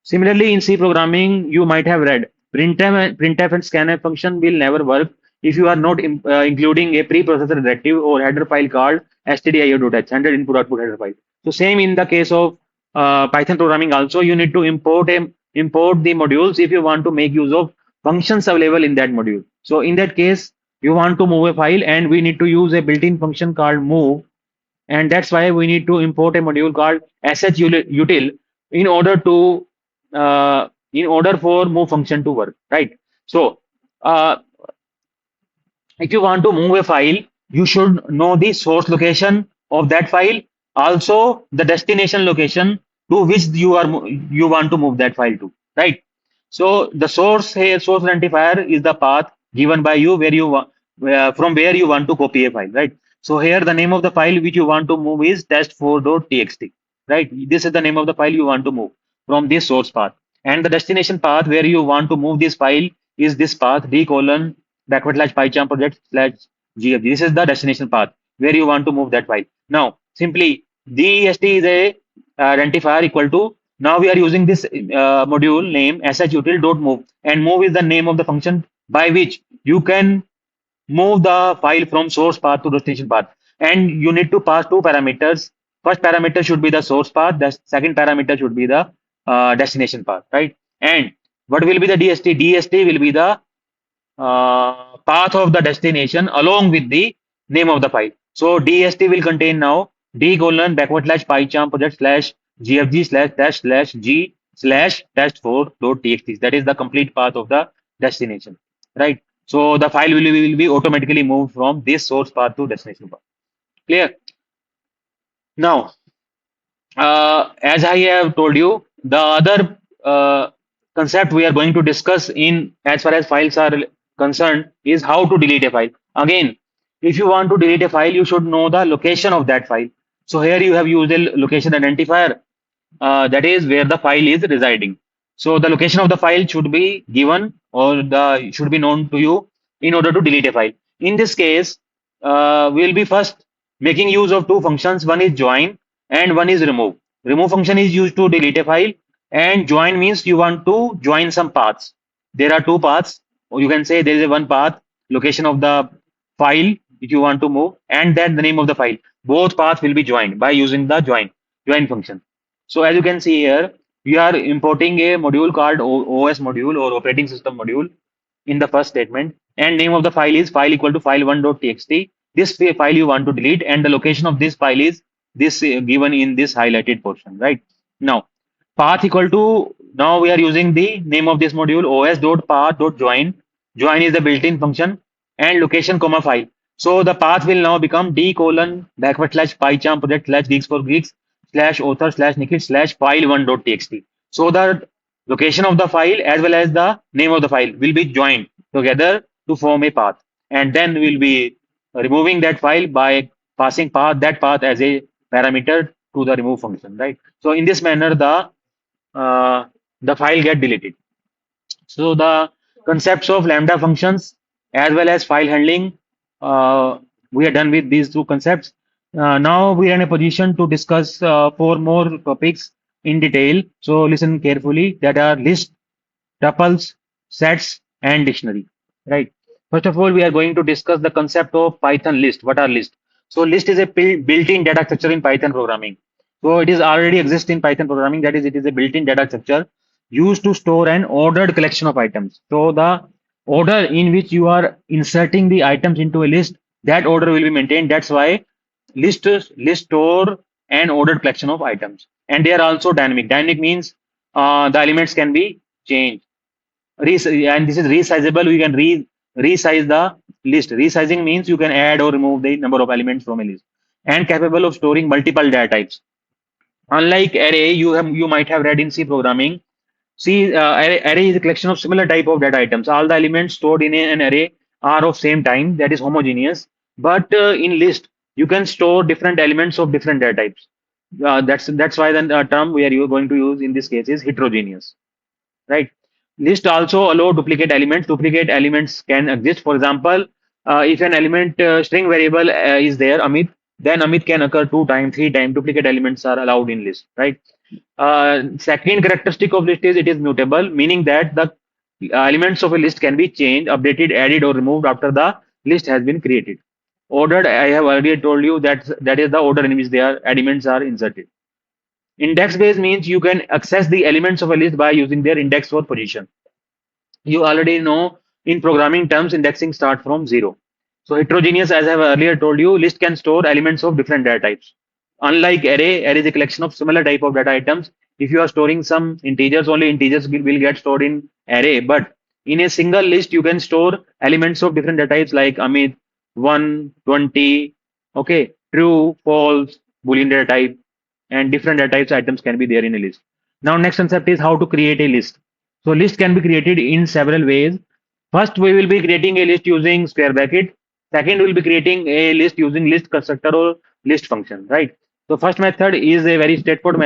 Similarly, in C programming, you might have read printf and scanf function will never work if you are not including a preprocessor directive or header file called stdio.h, handled input output header file. So same in the case of Python programming also, you need to import the modules if you want to make use of functions available in that module. So in that case, you want to move a file, and we need to use a built-in function called move, and that's why we need to import a module called shutil in order to in order for move function to work, right? So uh, if you want to move a file, you should know the source location of that file, also the destination location to which you want to move that file to, right? So the source here, source identifier is the path given by you where from where you want to copy a file, right? So here the name of the file which you want to move is test4.txt, right? This is the name of the file you want to move from this source path, and the destination path where you want to move this file is this path d colon /pycharm project slash gfg. This is the destination path where you want to move that file. Now, simply dest is a identifier equal to, now we are using this module name shutil.move, and move is the name of the function by which you can move the file from source path to destination path. And you need to pass two parameters. First parameter should be the source path. The second parameter should be the destination path, right? And what will be the DST? DST will be the path of the destination along with the name of the file. So DST will contain now d colon /pycharm project slash gfg slash test slash g slash test4.txt. That is the complete path of the destination, right? So the file will be automatically moved from this source path to destination path. Clear? Now, as I have told you, the other concept we are going to discuss in as far as files are concerned is how to delete a file. Again, if you want to delete a file, you should know the location of that file. So here you have used a location identifier, that is where the file is residing. So the location of the file should be given or the should be known to you in order to delete a file. In this case, we'll be first making use of two functions. One is join and one is remove. Remove function is used to delete a file, and join means you want to join some paths. There are two paths, or you can say there is a one path, location of the file which you want to move, and then the name of the file. Both paths will be joined by using the join function. So as you can see here, we are importing a module called OS module or operating system module in the first statement, and name of the file is file equal to file1.txt. This file you want to delete, and the location of this file is this given in this highlighted portion, right? Now, path equal to, now we are using the name of this module os.path.join. Join is the built-in function, and location comma file. So the path will now become d colon backward slash pycharm project slash geeks for geeks slash author slash Nikhil slash file1.txt. So the location of the file as well as the name of the file will be joined together to form a path, and then we'll be removing that file by passing that path as a parameter to the remove function, right? So in this manner, uh, the file get deleted. So the concepts of lambda functions as well as file handling, uh, we are done with these two concepts. Now we are in a position to discuss four more topics in detail. So listen carefully. That are list, tuples, sets, and dictionary. Right. First of all, we are going to discuss the concept of Python list. What are lists? So list is a built-in data structure in Python programming. So it is already exist in Python programming. That is, it is a built-in data structure used to store an ordered collection of items. So the order in which you are inserting the items into a list, that order will be maintained. That's why list store an ordered collection of items, and they are also dynamic. Dynamic means the elements can be changed. And this is resizable. We can resize the list. Resizing means you can add or remove the number of elements from a list, and capable of storing multiple data types. Unlike array, you might have read in C programming. C array is a collection of similar type of data items. All the elements stored in an array are of same time, that is homogeneous. But in list, you can store different elements of different data types. That's why the term we are going to use in this case is heterogeneous, right? List also allow duplicate elements. Duplicate elements can exist. For example, if an element string variable is there, Amit, then Amit can occur 2 times, 3 times. Duplicate elements are allowed in list, right? Second characteristic of list is it is mutable, meaning that the elements of a list can be changed, updated, added, or removed after the list has been created. Ordered, I have already told you that is the order in which their elements are inserted. Index based means you can access the elements of a list by using their index or position. You already know in programming terms, indexing start from zero. So heterogeneous, as I have earlier told you, list can store elements of different data types. Unlike array is a collection of similar type of data items. If you are storing some integers, only integers will get stored in array. But in a single list, you can store elements of different data types like Amit, 1, 20, okay, true, false, boolean data type, and different data types items can be there in a list. Now, next concept is how to create a list. So list can be created in several ways. First, we will be creating a list using square bracket. Second, we'll be creating a list using list constructor or list function, right? So first method is a very straightforward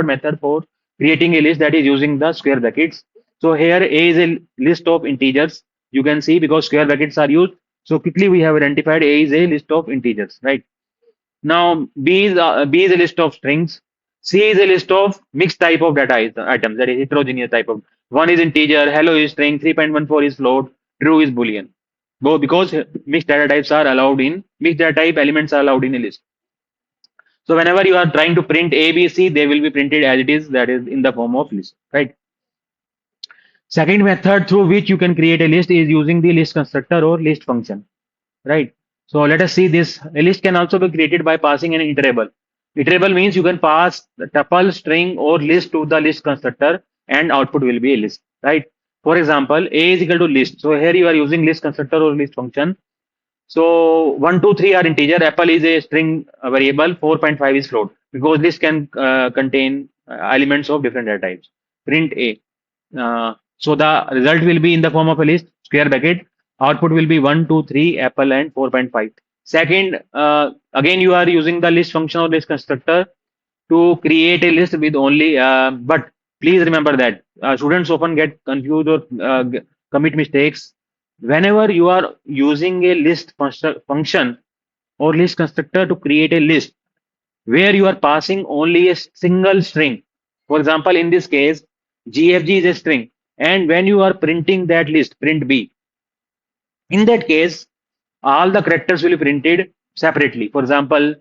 method for creating a list, that is using the square brackets. So here A is a list of integers. You can see because square brackets are used. So quickly we have identified A is a list of integers, right? Now B is a list of strings. C is a list of mixed type of data items, that is heterogeneous type of. One is integer, hello is string, 3.14 is float, true is boolean. Both because mixed data types are allowed in mixed data type elements are allowed in a list. So whenever you are trying to print A, B, C, they will be printed as it is, that is in the form of list, right? Second method through which you can create a list is using the list constructor or list function, right? So let us see this. A list can also be created by passing an iterable. Iterable means you can pass the tuple, string, or list to the list constructor, and output will be a list, right? For example, A is equal to list. So here you are using list constructor or list function. So 1, 2, 3 are integer. Apple is a string variable. 4.5 is float because list can contain elements of different data types. Print A. So the result will be in the form of a list, square bracket. Output will be 1, 2, 3, Apple, and 4.5. Second, again you are using the list function or list constructor to create a list with only but Please remember that. Students often get confused or commit mistakes. Whenever you are using a list function or list constructor to create a list where you are passing only a single string. For example, in this case, GFG is a string. And when you are printing that list, print B, in that case, all the characters will be printed separately. For example,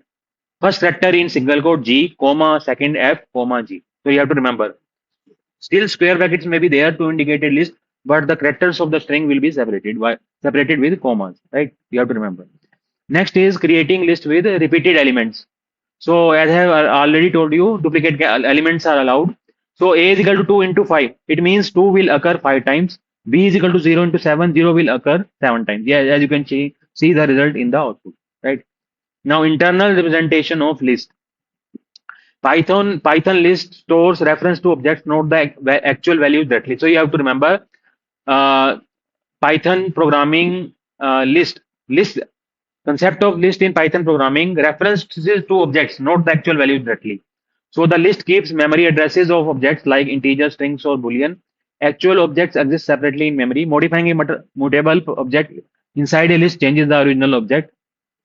first character in single quote G, comma, second F, comma G. So you have to remember. Still, square brackets may be there to indicate a list, but the characters of the string will be separated. Why? Separated with commas, right? You have to remember. Next is creating list with repeated elements. So as I have already told you, duplicate elements are allowed. So A is equal to 2 into 5. It means 2 will occur 5 times. B is equal to 0 into 7. 0 will occur 7 times. Yeah, as you can see the result in the output, right? Now, internal representation of list. Python list stores reference to objects, not the actual values directly. So you have to remember uh, Python programming list concept of list in Python programming references to objects, not the actual values directly. So the list keeps memory addresses of objects like integer, strings, or boolean. Actual objects exist separately in memory. Modifying a mutable object inside a list changes the original object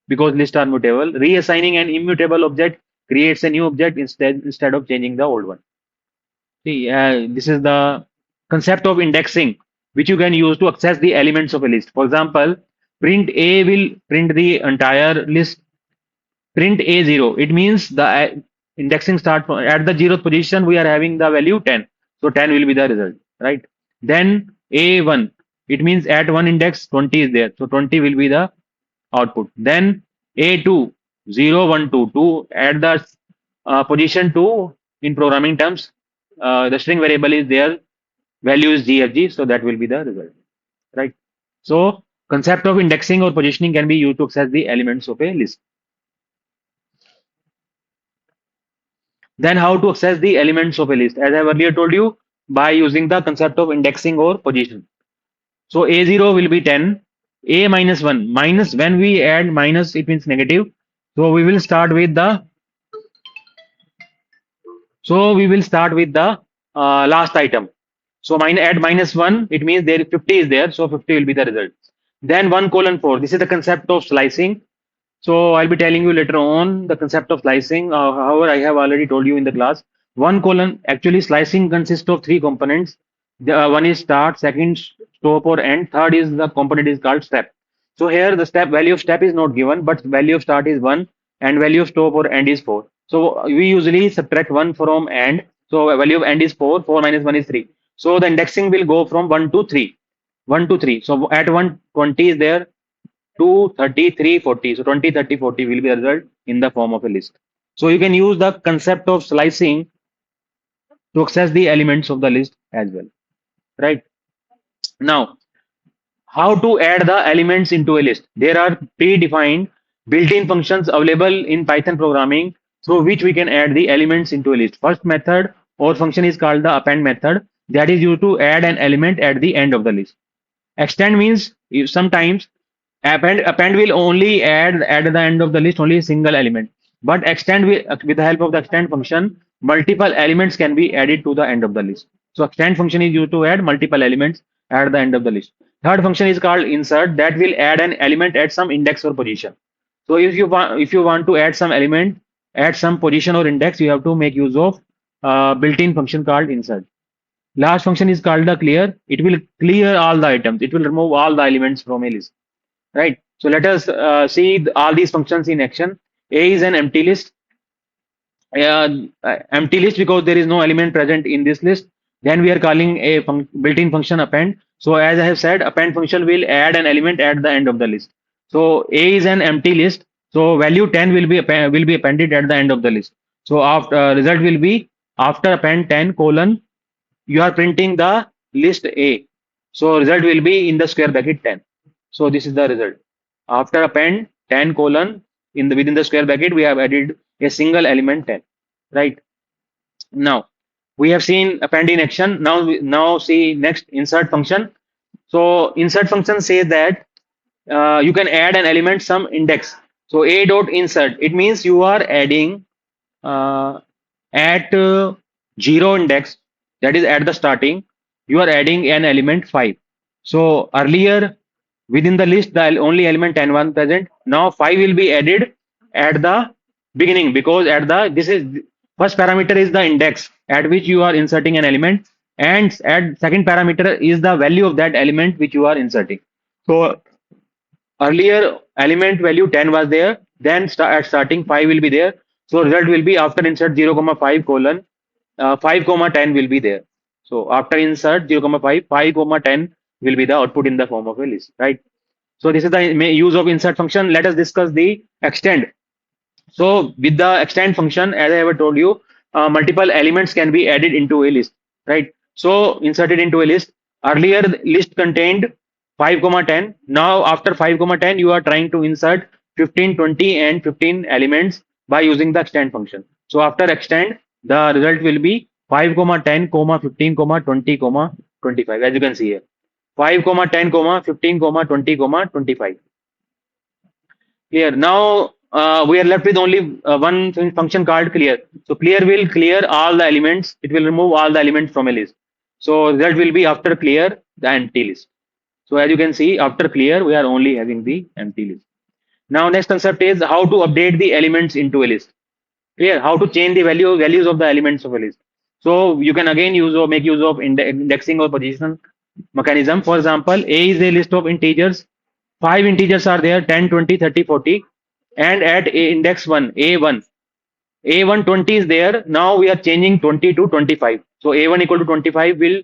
because lists are mutable. Reassigning an immutable object creates a new object instead of changing the old one. See, this is the concept of indexing, which you can use to access the elements of a list. For example, print A will print the entire list. Print A0. It means the indexing start from at the 0th position. We are having the value 10. So 10 will be the result, right? Then A1. It means at one index 20 is there. So 20 will be the output. Then A2, 0, 1, 2, 2 at the position 2 in programming terms. The string variable is there, value is GFG, so that will be the result, right? So concept of indexing or positioning can be used to access the elements of a list. Then how to access the elements of a list? As I have earlier told you, by using the concept of indexing or position. So A0 will be 10, A minus 1, minus when we add minus, it means negative. So we will start with the last item. So add minus 1, it means there 50 is there, so 50 will be the result. Then 1 colon 4. This is the concept of slicing. So I'll be telling you later on the concept of slicing. However, I have already told you in the class. One colon actually slicing consists of three components. One is start, second stop or end, third is the component is called step. So here the step value of step is not given, but value of start is 1 and value of stop or end is 4. So we usually subtract 1 from end. So value of end is 4, 4 minus 1 is 3. So the indexing will go from 1 to 3. 1 to 3. So at 120 is there, 2, 30, 3, 40. So 20, 30, 40 will be the result in the form of a list. So you can use the concept of slicing to access the elements of the list as well, right? Now, how to add the elements into a list? There are predefined built-in functions available in Python programming through which we can add the elements into a list. First method or function is called the append method, that is used to add an element at the end of the list. Extend means sometimes append will only add at the end of the list only a single element. But extend with the help of the extend function, multiple elements can be added to the end of the list. So extend function is used to add multiple elements at the end of the list. Third function is called insert, that will add an element at some index or position. So if you want to add some element at some position or index, you have to make use of built-in function called insert. Last function is called the clear. It will clear all the items. It will remove all the elements from a list, right? So let us see all these functions in action. A is an empty list. Empty list because there is no element present in this list. Then we are calling a built-in function append. So as I have said, append function will add an element at the end of the list. So A is an empty list. So value 10 will be appended at the end of the list. So after result will be after append 10 colon, you are printing the list A. So result will be in the square bracket 10. So this is the result. After append 10 colon within the square bracket, we have added a single element 10. Right. Now we have seen append in action. Now see next insert function. So insert function says that you can add an element some index. So a dot insert. It means you are adding at 0 index. that is at the starting, you are adding an element 5. So earlier within the list, the only element 10 was present. Now 5 will be added at the beginning, because at the this is first parameter is the index at which you are inserting an element, and at second parameter is the value of that element which you are inserting. So earlier element value 10 was there, then at starting 5 will be there. So result will be after insert 0 comma 5 colon 5 comma 10 will be there. So after insert 0 comma 5, 5 comma 10 will be the output in the form of a list, right? So this is the use of insert function. Let us discuss the extend. So with the extend function, as I have told you, multiple elements can be added into a list, right? So inserted into a list. Earlier the list contained 5 comma 10. Now after 5 comma 10, you are trying to insert 15, 20, and 15 elements by using the extend function. So after extend, the result will be 5 comma 10 comma 15 comma 20 comma 25. As you can see here, 5 comma 10 comma 15 comma 20 comma 25. Clear. Now we are left with only one function called clear. So clear will clear all the elements. It will remove all the elements from a list. So that will be after clear the empty list. So as you can see, after clear we are only having the empty list. Now next concept is how to update the elements into a list. Clear. How to change the values of the elements of a list. So you can again use or make use of indexing or position mechanism. For example, A is a list of integers. Five integers are there: 10, 20, 30, 40. And at index 1, A1, A1 20 is there. Now we are changing 20 to 25. So A1 equal to 25 will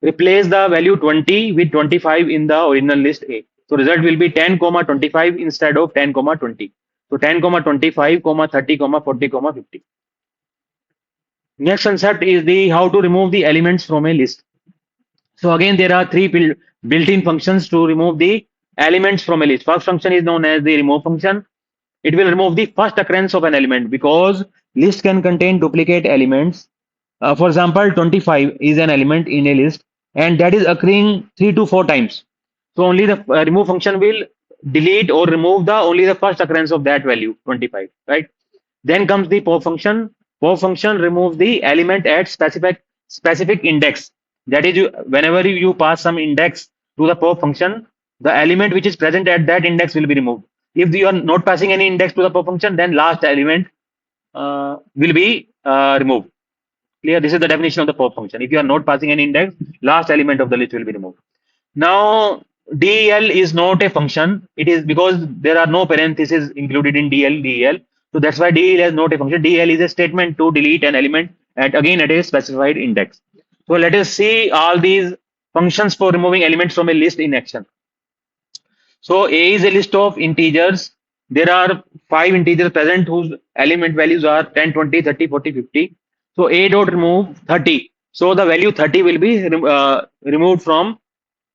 replace the value 20 with 25 in the original list A. So result will be 10 comma 25 instead of 10 comma 20. So 10 comma 25 comma 30 comma 40 comma 50. Next concept is the how to remove the elements from a list. So again, there are three built-in functions to remove the elements from a list. First function is known as the remove function. It will remove the first occurrence of an element, because list can contain duplicate elements. For example, 25 is an element in a list, and that is occurring 3 to 4 times. So only the remove function will delete or remove the only the first occurrence of that value 25, right? Then comes the pop function. Pop function removes the element at specific index. That is, whenever you pass some index to the pop function, the element which is present at that index will be removed. If you are not passing any index to the pop function, then last element will be removed. Clear? This is the definition of the pop function. If you are not passing any index, last element of the list will be removed. Now, DEL is not a function. It is because there are no parentheses included in DEL. So that's why DEL is not a function. DEL is a statement to delete an element at again at a specified index. So let us see all these functions for removing elements from a list in action. So A is a list of integers. There are 5 integers present whose element values are 10, 20, 30, 40, 50. So A dot remove 30. So the value 30 will be removed from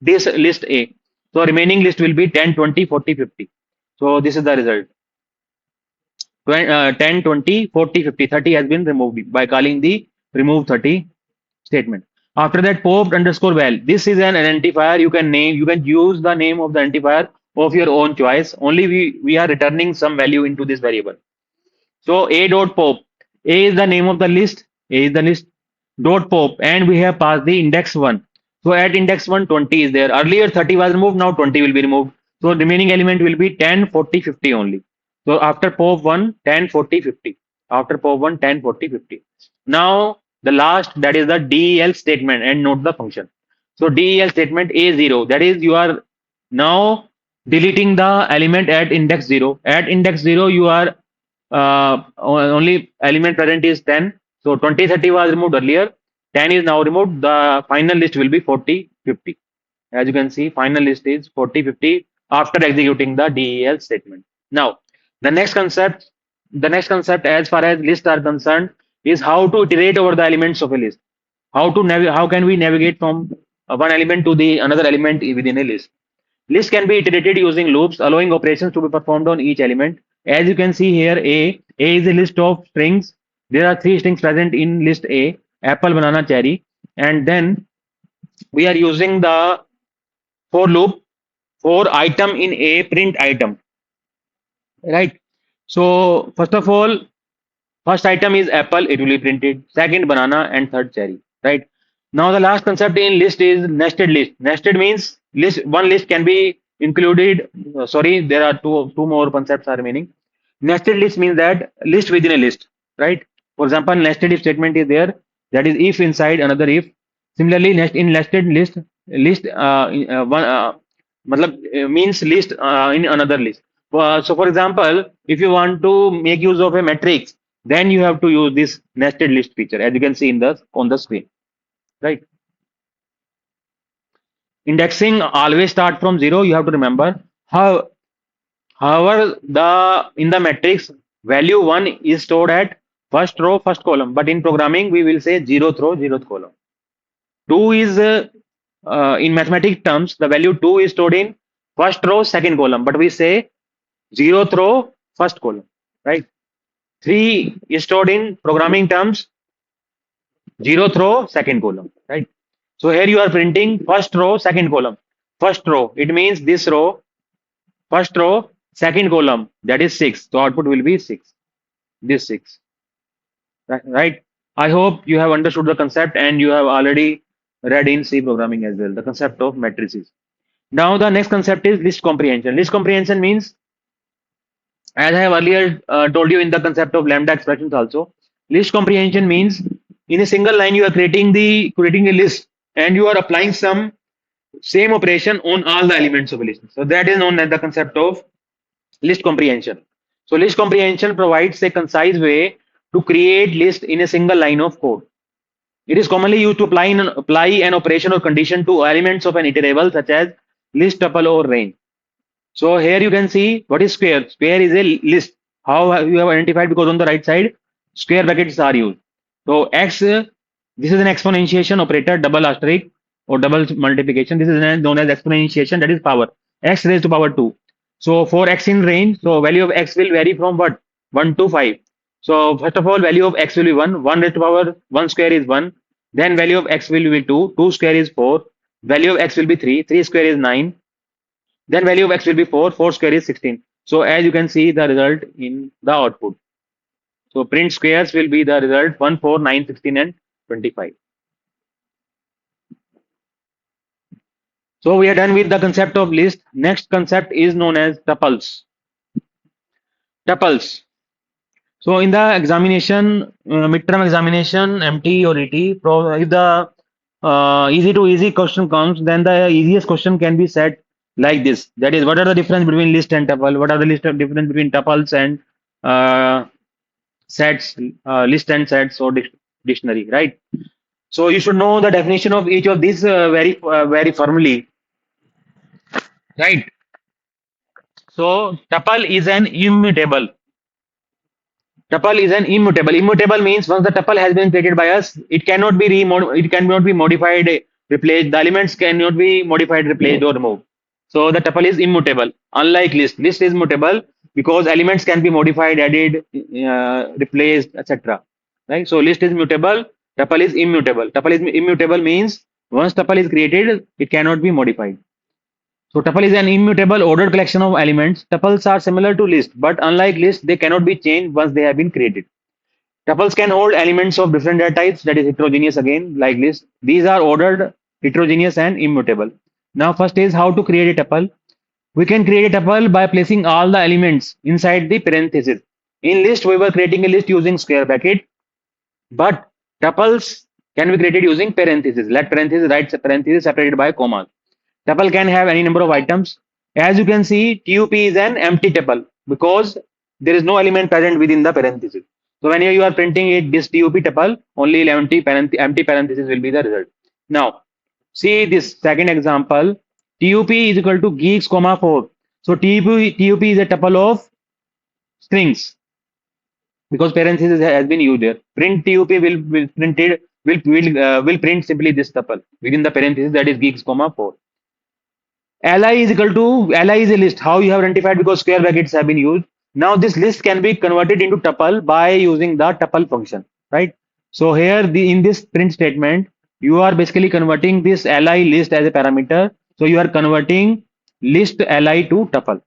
this list A. So remaining list will be 10, 20, 40, 50. So this is the result. 10, 20, 40, 50. 30 has been removed by calling the remove 30 statement. After that, popped underscore val. This is an identifier. You can use the name of the identifier of your own choice. Only we are returning some value into this variable. So a dot pop. A is the name of the list. A is the list dot pop, and we have passed the index 1. So at index 1, 20 is there. Earlier 30 was removed. Now 20 will be removed. So remaining element will be 10, 40, 50 only. So after pop 1, 10, 40, 50. After pop 1, 10, 40, 50. Now the last, that is the DEL statement, and note the function. So DEL statement A0, that is you are now deleting the element at index 0. At index 0 you are only element present is 10. So 20, 30 was removed earlier. 10 is now removed. The final list will be 40, 50. As you can see, final list is 40, 50 after executing the DEL statement. Now, the next concept, as far as lists are concerned, is how to iterate over the elements of a list. How can we navigate from one element to the another element within a list? List can be iterated using loops, allowing operations to be performed on each element. As you can see here, A is a list of strings. There are 3 strings present in list A: apple, banana, cherry. And then we are using the for loop for item in A, print item. Right. So first of all, first item is apple, it will be printed. Second, banana, and third, cherry. Right. Now the last concept in list is nested list. Nested means list one list can be included. Sorry, there are two more concepts are remaining. Nested list means that list within a list, right? For example, nested if statement is there, that is if inside another if. Similarly, nested list one matlab, means list in another list. So for example, if you want to make use of a matrix, then you have to use this nested list feature, as you can see in the on the screen, right? Indexing always start from zero. You have to remember. How, however, the in the matrix value one is stored at first row, first column. But in programming, we will say zeroth row, zeroth column. Two is in mathematics terms, the value two is stored in first row, second column. But we say zeroth row, first column, right? Three is stored in programming terms, zeroth row, second column, right? So here you are printing first row, second column. First row, it means this row, first row, second column, that is 6. So output will be 6. This 6. Right? I hope you have understood the concept and you have already read in C programming as well, the concept of matrices. Now the next concept is list comprehension. List comprehension means, as I have earlier told you in the concept of lambda expressions also, list comprehension means in a single line you are creating a list and you are applying some same operation on all the elements of a list. So that is known as the concept of list comprehension. So list comprehension provides a concise way to create list in a single line of code. It is commonly used to apply an operation or condition to elements of an iterable such as list, tuple, or range. So here you can see what is square. Square is a list. How you have identified, because on the right side square brackets are used. So x, this is an exponentiation operator, double asterisk or double multiplication. This is known as exponentiation, that is power. X raised to power 2. So for x in range, so value of x will vary from what? 1 to 5. So first of all, value of x will be 1. 1 raised to power 1 square is 1. Then value of x will be 2. 2 square is 4. Value of x will be 3. 3 square is 9. Then value of x will be 4. 4 square is 16. So as you can see the result in the output. So print squares will be the result 1, 4, 9, 16 and 25. So we are done with the concept of list. Next concept is known as tuples. Tuples. So in the examination, midterm examination, MTE or ET, if the easy to easy question comes, then the easiest question can be set like this. That is, what are the difference between list and tuple? What are the difference between tuples and sets, list and sets or dictionary, right? So you should know the definition of each of these very firmly, right? So tuple is an immutable. Tuple is an immutable. Immutable means once the tuple has been created by us, it cannot be it cannot be modified, replaced. The elements cannot be modified, replaced, or removed. So the tuple is immutable. Unlike list, list is mutable because elements can be modified, added, replaced, etc. Right? So list is mutable. Tuple is immutable. Tuple is immutable means once tuple is created, it cannot be modified. So tuple is an immutable ordered collection of elements. Tuples are similar to list, but unlike list, they cannot be changed once they have been created. Tuples can hold elements of different data types, that is heterogeneous again, like list. These are ordered, heterogeneous, and immutable. Now first is how to create a tuple. We can create a tuple by placing all the elements inside the parenthesis. In list, we were creating a list using square bracket, but tuples can be created using parenthesis. Let parenthesis, right parenthesis separated by commas. Tuple can have any number of items. As you can see, TUP is an empty tuple because there is no element present within the parenthesis. So when you are printing it, this TUP tuple, only empty parenthesis will be the result. Now, see this second example. TUP is equal to geeks, comma 4. So TUP is a tuple of strings because parenthesis has been used there. Print TUP will print simply this tuple within the parenthesis, that is geeks, comma 4. Li is equal to li is a list. How you have identified, because square brackets have been used. Now this list can be converted into tuple by using the tuple function, right? So here in this print statement, you are basically converting this li list as a parameter. So you are converting list li to tuple,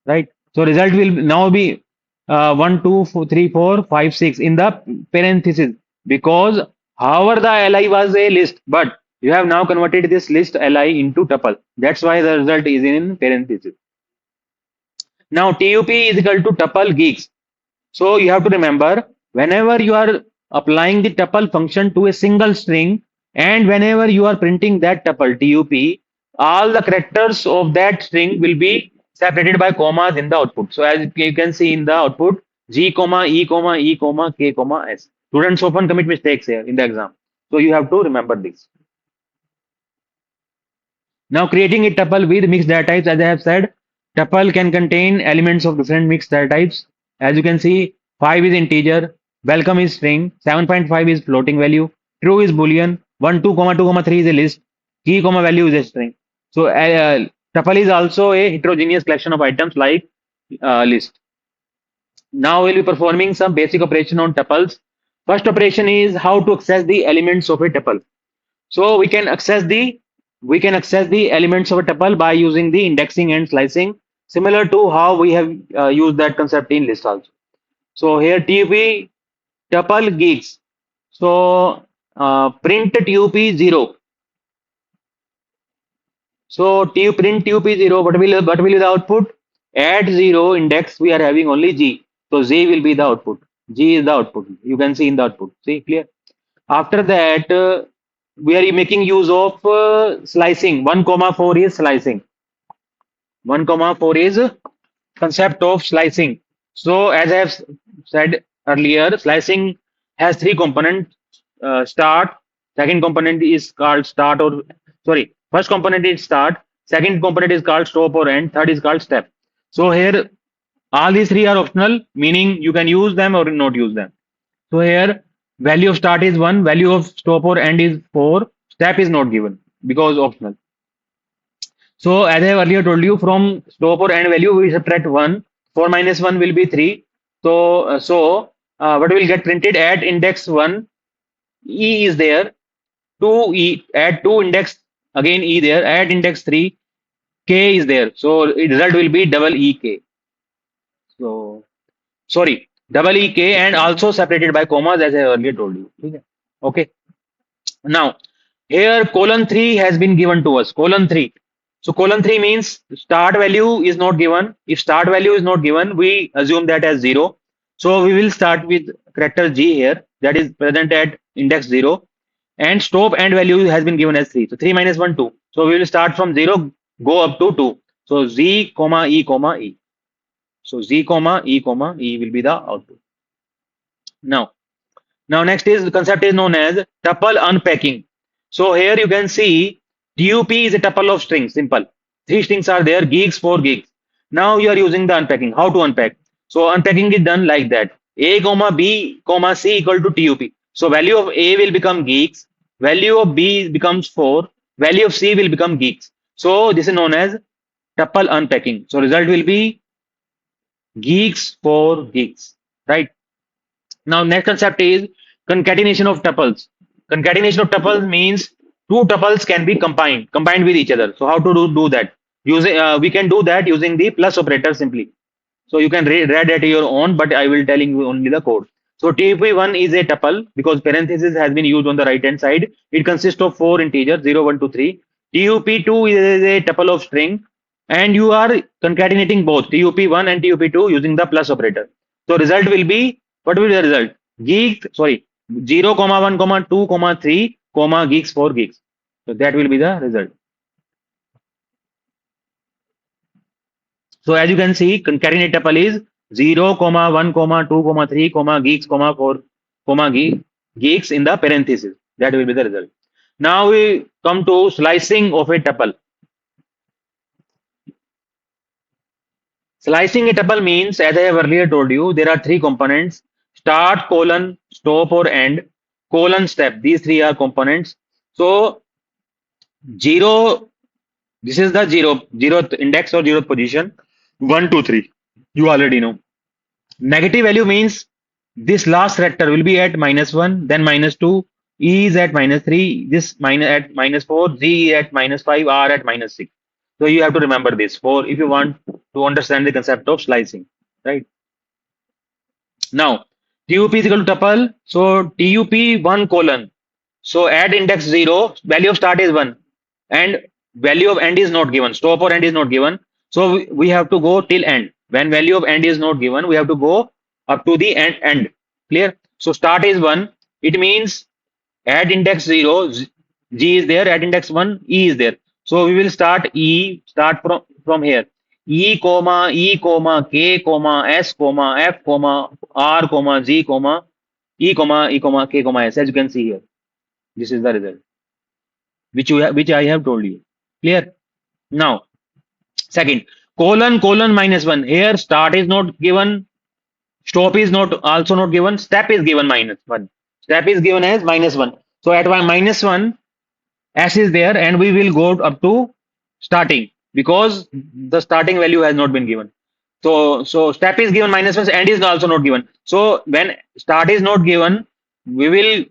right? So result will now be 1, 2, 3, 4, 5, 6 in the parenthesis because However, the li was a list, but you have now converted this list li into tuple. That's why the result is in parentheses. Now tup is equal to tuple geeks. So you have to remember whenever you are applying the tuple function to a single string and whenever you are printing that tuple tup, all the characters of that string will be separated by commas in the output. So as you can see in the output, g comma e comma k comma s. Students often commit mistakes here in the exam. So you have to remember this. Now creating a tuple with mixed data types, as I have said, tuple can contain elements of different mixed data types. As you can see, 5 is integer, welcome is string, 7.5 is floating value, true is boolean, 1, 2, comma 2, comma 3 is a list, key, comma value is a string. So tuple is also a heterogeneous collection of items like list. Now we'll be performing some basic operation on tuples. First operation is how to access the elements of a tuple. So we can access the elements of a tuple by using the indexing and slicing, similar to how we have used that concept in list also. So here tup tuple geeks. So print tup 0. So print tup 0. What will be the output? At 0 index we are having only g. So z will be the output. G is the output. You can see in the output. See clear? After that, we are making use of slicing. 1 comma 4 is slicing. 1 comma 4 is concept of slicing. So as I have said earlier, slicing has three components. Start. Second component is called start or sorry. First component is start. Second component is called stop or end. Third is called step. So here all these three are optional, meaning you can use them or not use them. So here value of start is 1, value of stop or end is 4, step is not given because optional. So as I have earlier told you, from stop or end value we subtract 1, 4 minus 1 will be 3. So what will get printed at index 1, E is there, 2 E, add 2 index, again E there, at index 3, K is there. So result will be double EK. So sorry, double EK and also separated by commas as I earlier told you. Okay. Now, here colon 3 has been given to us. Colon 3. So colon 3 means start value is not given. If start value is not given, we assume that as 0. So we will start with character G here, that is present at index 0. And stop and value has been given as 3. So 3 minus 1, 2. So we will start from 0, go up to 2. So Z comma E comma E. So Z comma E will be the output. Now, next is the concept is known as tuple unpacking. So here you can see tup is a tuple of strings. Simple. Three strings are there. Geeks, 4 geeks. Now you are using the unpacking. How to unpack? So unpacking is done like that. A comma B comma C equal to tup. So value of A will become geeks. Value of B becomes 4. Value of C will become geeks. So this is known as tuple unpacking. So result will be geeks for geeks. Right. Now, next concept is concatenation of tuples. Concatenation of tuples means two tuples can be combined with each other. So, how to do that? We can do that using the plus operator simply. So, you can read at your own, but I will telling you only the code. So, TP1 is a tuple because parenthesis has been used on the right hand side. It consists of 4 integers 0, 1, 2, 3. TUP2 is a tuple of string, and you are concatenating both TUP1 and TUP2 using the plus operator. So, result will be what will be the result? Geeks, sorry, 0, comma 1, comma 2, comma 3, comma geeks for geeks. So that will be the result. So as you can see, concatenate tuple is 0, comma 1, comma 2, comma 3, comma geeks, comma 4, comma geeks in the parenthesis. That will be the result. Now we come to slicing of a tuple. Slicing a tuple means, as I have earlier told you, there are three components: start, colon, stop or end, colon, step. These three are components. So 0, this is the 0th index or 0th position. 1, 2, 3. You already know. Negative value means this last character will be at -1, then -2, E is at -3, this minus at -4, Z at -5, R at -6. So you have to remember this for if you want to understand the concept of slicing, right? Now, TUP is equal to tuple. So TUP 1 colon. So at index 0, value of start is 1 and value of end is not given. Stop or end is not given. So we have to go till end. When value of end is not given, we have to go up to the end. Clear? So start is 1. It means at index 0, G is there. At index 1, E is there. So we will start start from here. K, S, F, R, G, E, K, S. As you can see here, this is the result which I have told you. Clear? Now, second, colon minus 1. Here, start is not given, stop is not also not given, step is given minus 1. Step is given as minus 1. So at minus 1, S is there, and we will go up to starting because the starting value has not been given. So step is given minus 1, and is also not given. So when start is not given, we will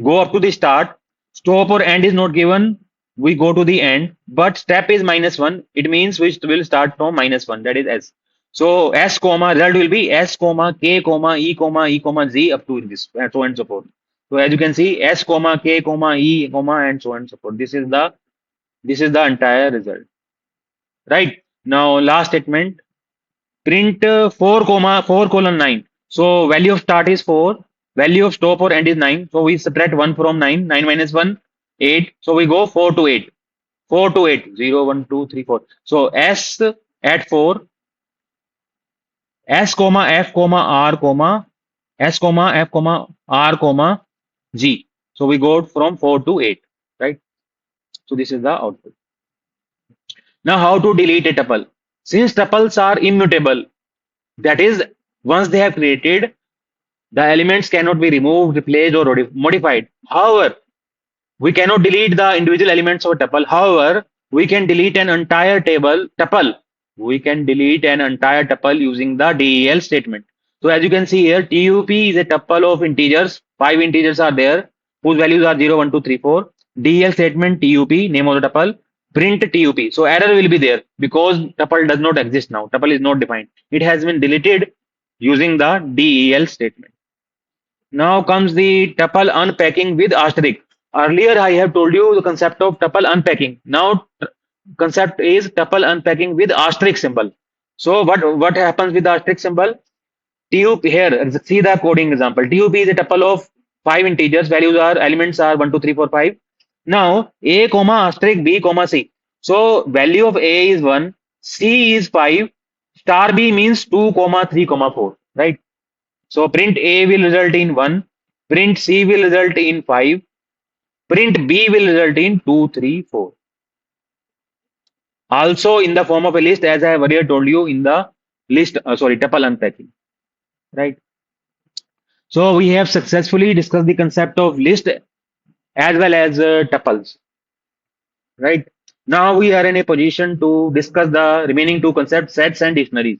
go up to the start. Stop or end is not given, we go to the end, but step is minus 1. It means we will start from minus 1, that is S. So S comma result will be S comma K comma E comma Z up to this and so on and so forth. So as you can see, S comma K comma E comma and so on and so forth. This is the entire result. Right. Now last statement, print 4 colon 9. So value of start is 4, value of stop or end is 9. So we subtract 1 from 9, 9 minus 1, 8. So we go 4 to 8, 4 to 8, 0, 1, 2, 3, 4. So S at 4, S comma F comma R comma S comma F comma R comma G. So we go from 4 to 8, right? So this is the output. Now how to delete a tuple? Since tuples are immutable, that is, once they have created, the elements cannot be removed, replaced, or modified. However, we cannot delete the individual elements of a tuple. However, we can delete an entire tuple. We can delete an entire tuple using the del statement. So as you can see here, tup is a tuple of integers. 5 integers are there whose values are 0, 1, 2, 3, 4. Del statement tup, name of the tuple, print tup. So error will be there because tuple does not exist now. Tuple is not defined. It has been deleted using the del statement. Now comes the tuple unpacking with asterisk. Earlier I have told you the concept of tuple unpacking. Now concept is tuple unpacking with asterisk symbol. So what happens with the asterisk symbol? Tup here, see the coding example. Tup is a tuple of 5 integers. Values are elements are 1, 2, 3, 4, 5. Now a comma asterisk b comma c. So value of a is 1, c is 5, star b means 2 comma 3 comma 4. Right. So print A will result in 1, print C will result in 5, print B will result in 2, 3, 4. Also in the form of a list, as I have earlier told you in the list, tuple unpacking. Right. So we have successfully discussed the concept of list as well as tuples. Right. Now we are in a position to discuss the remaining two concepts, sets and dictionaries.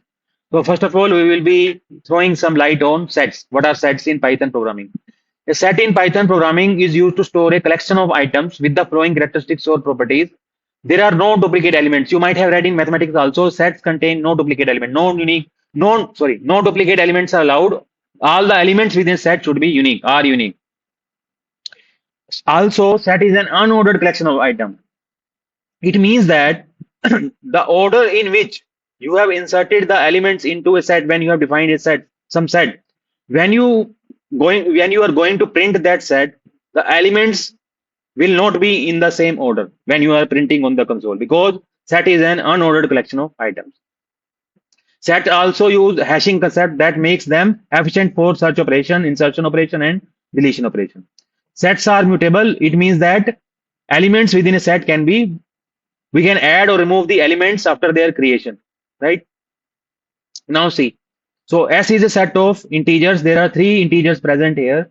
So first of all, we will be throwing some light on sets. What are sets in Python programming? A set in Python programming is used to store a collection of items with the following characteristics or properties. There are no duplicate elements. You might have read in mathematics also, sets contain no duplicate element, no duplicate elements are allowed. All the elements within a set should be unique, are unique. Also, set is an unordered collection of items. It means that the order in which you have inserted the elements into a set when you have defined a set, some set, when you are going to print that set, the elements will not be in the same order when you are printing on the console because set is an unordered collection of items. Set also use hashing concept that makes them efficient for search operation, insertion operation, and deletion operation. Sets are mutable. It means that elements within a set we can add or remove the elements after their creation, right? Now see, so S is a set of integers. There are 3 integers present here,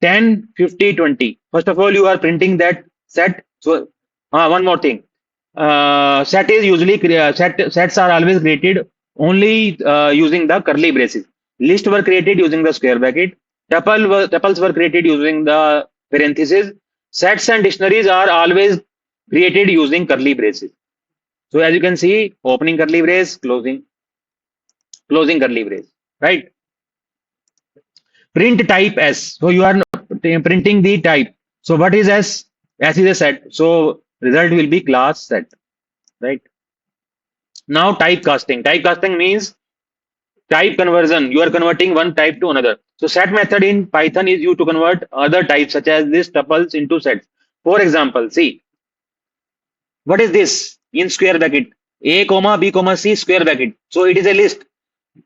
10, 50, 20. First of all, you are printing that set. So one more thing, set is usually sets are always created only using the curly braces. List were created using the square bracket. Tuples were created using the parentheses. Sets and dictionaries are always created using curly braces. So as you can see, opening curly brace, closing curly brace, right? Print type S. So you are printing the type. So what is S? S is a set. So result will be class set, right? Now typecasting. Typecasting means type conversion. You are converting one type to another. So set method in Python is used to convert other types such as this tuples into sets. For example, see what is this in square bracket? A comma B comma C square bracket. So it is a list,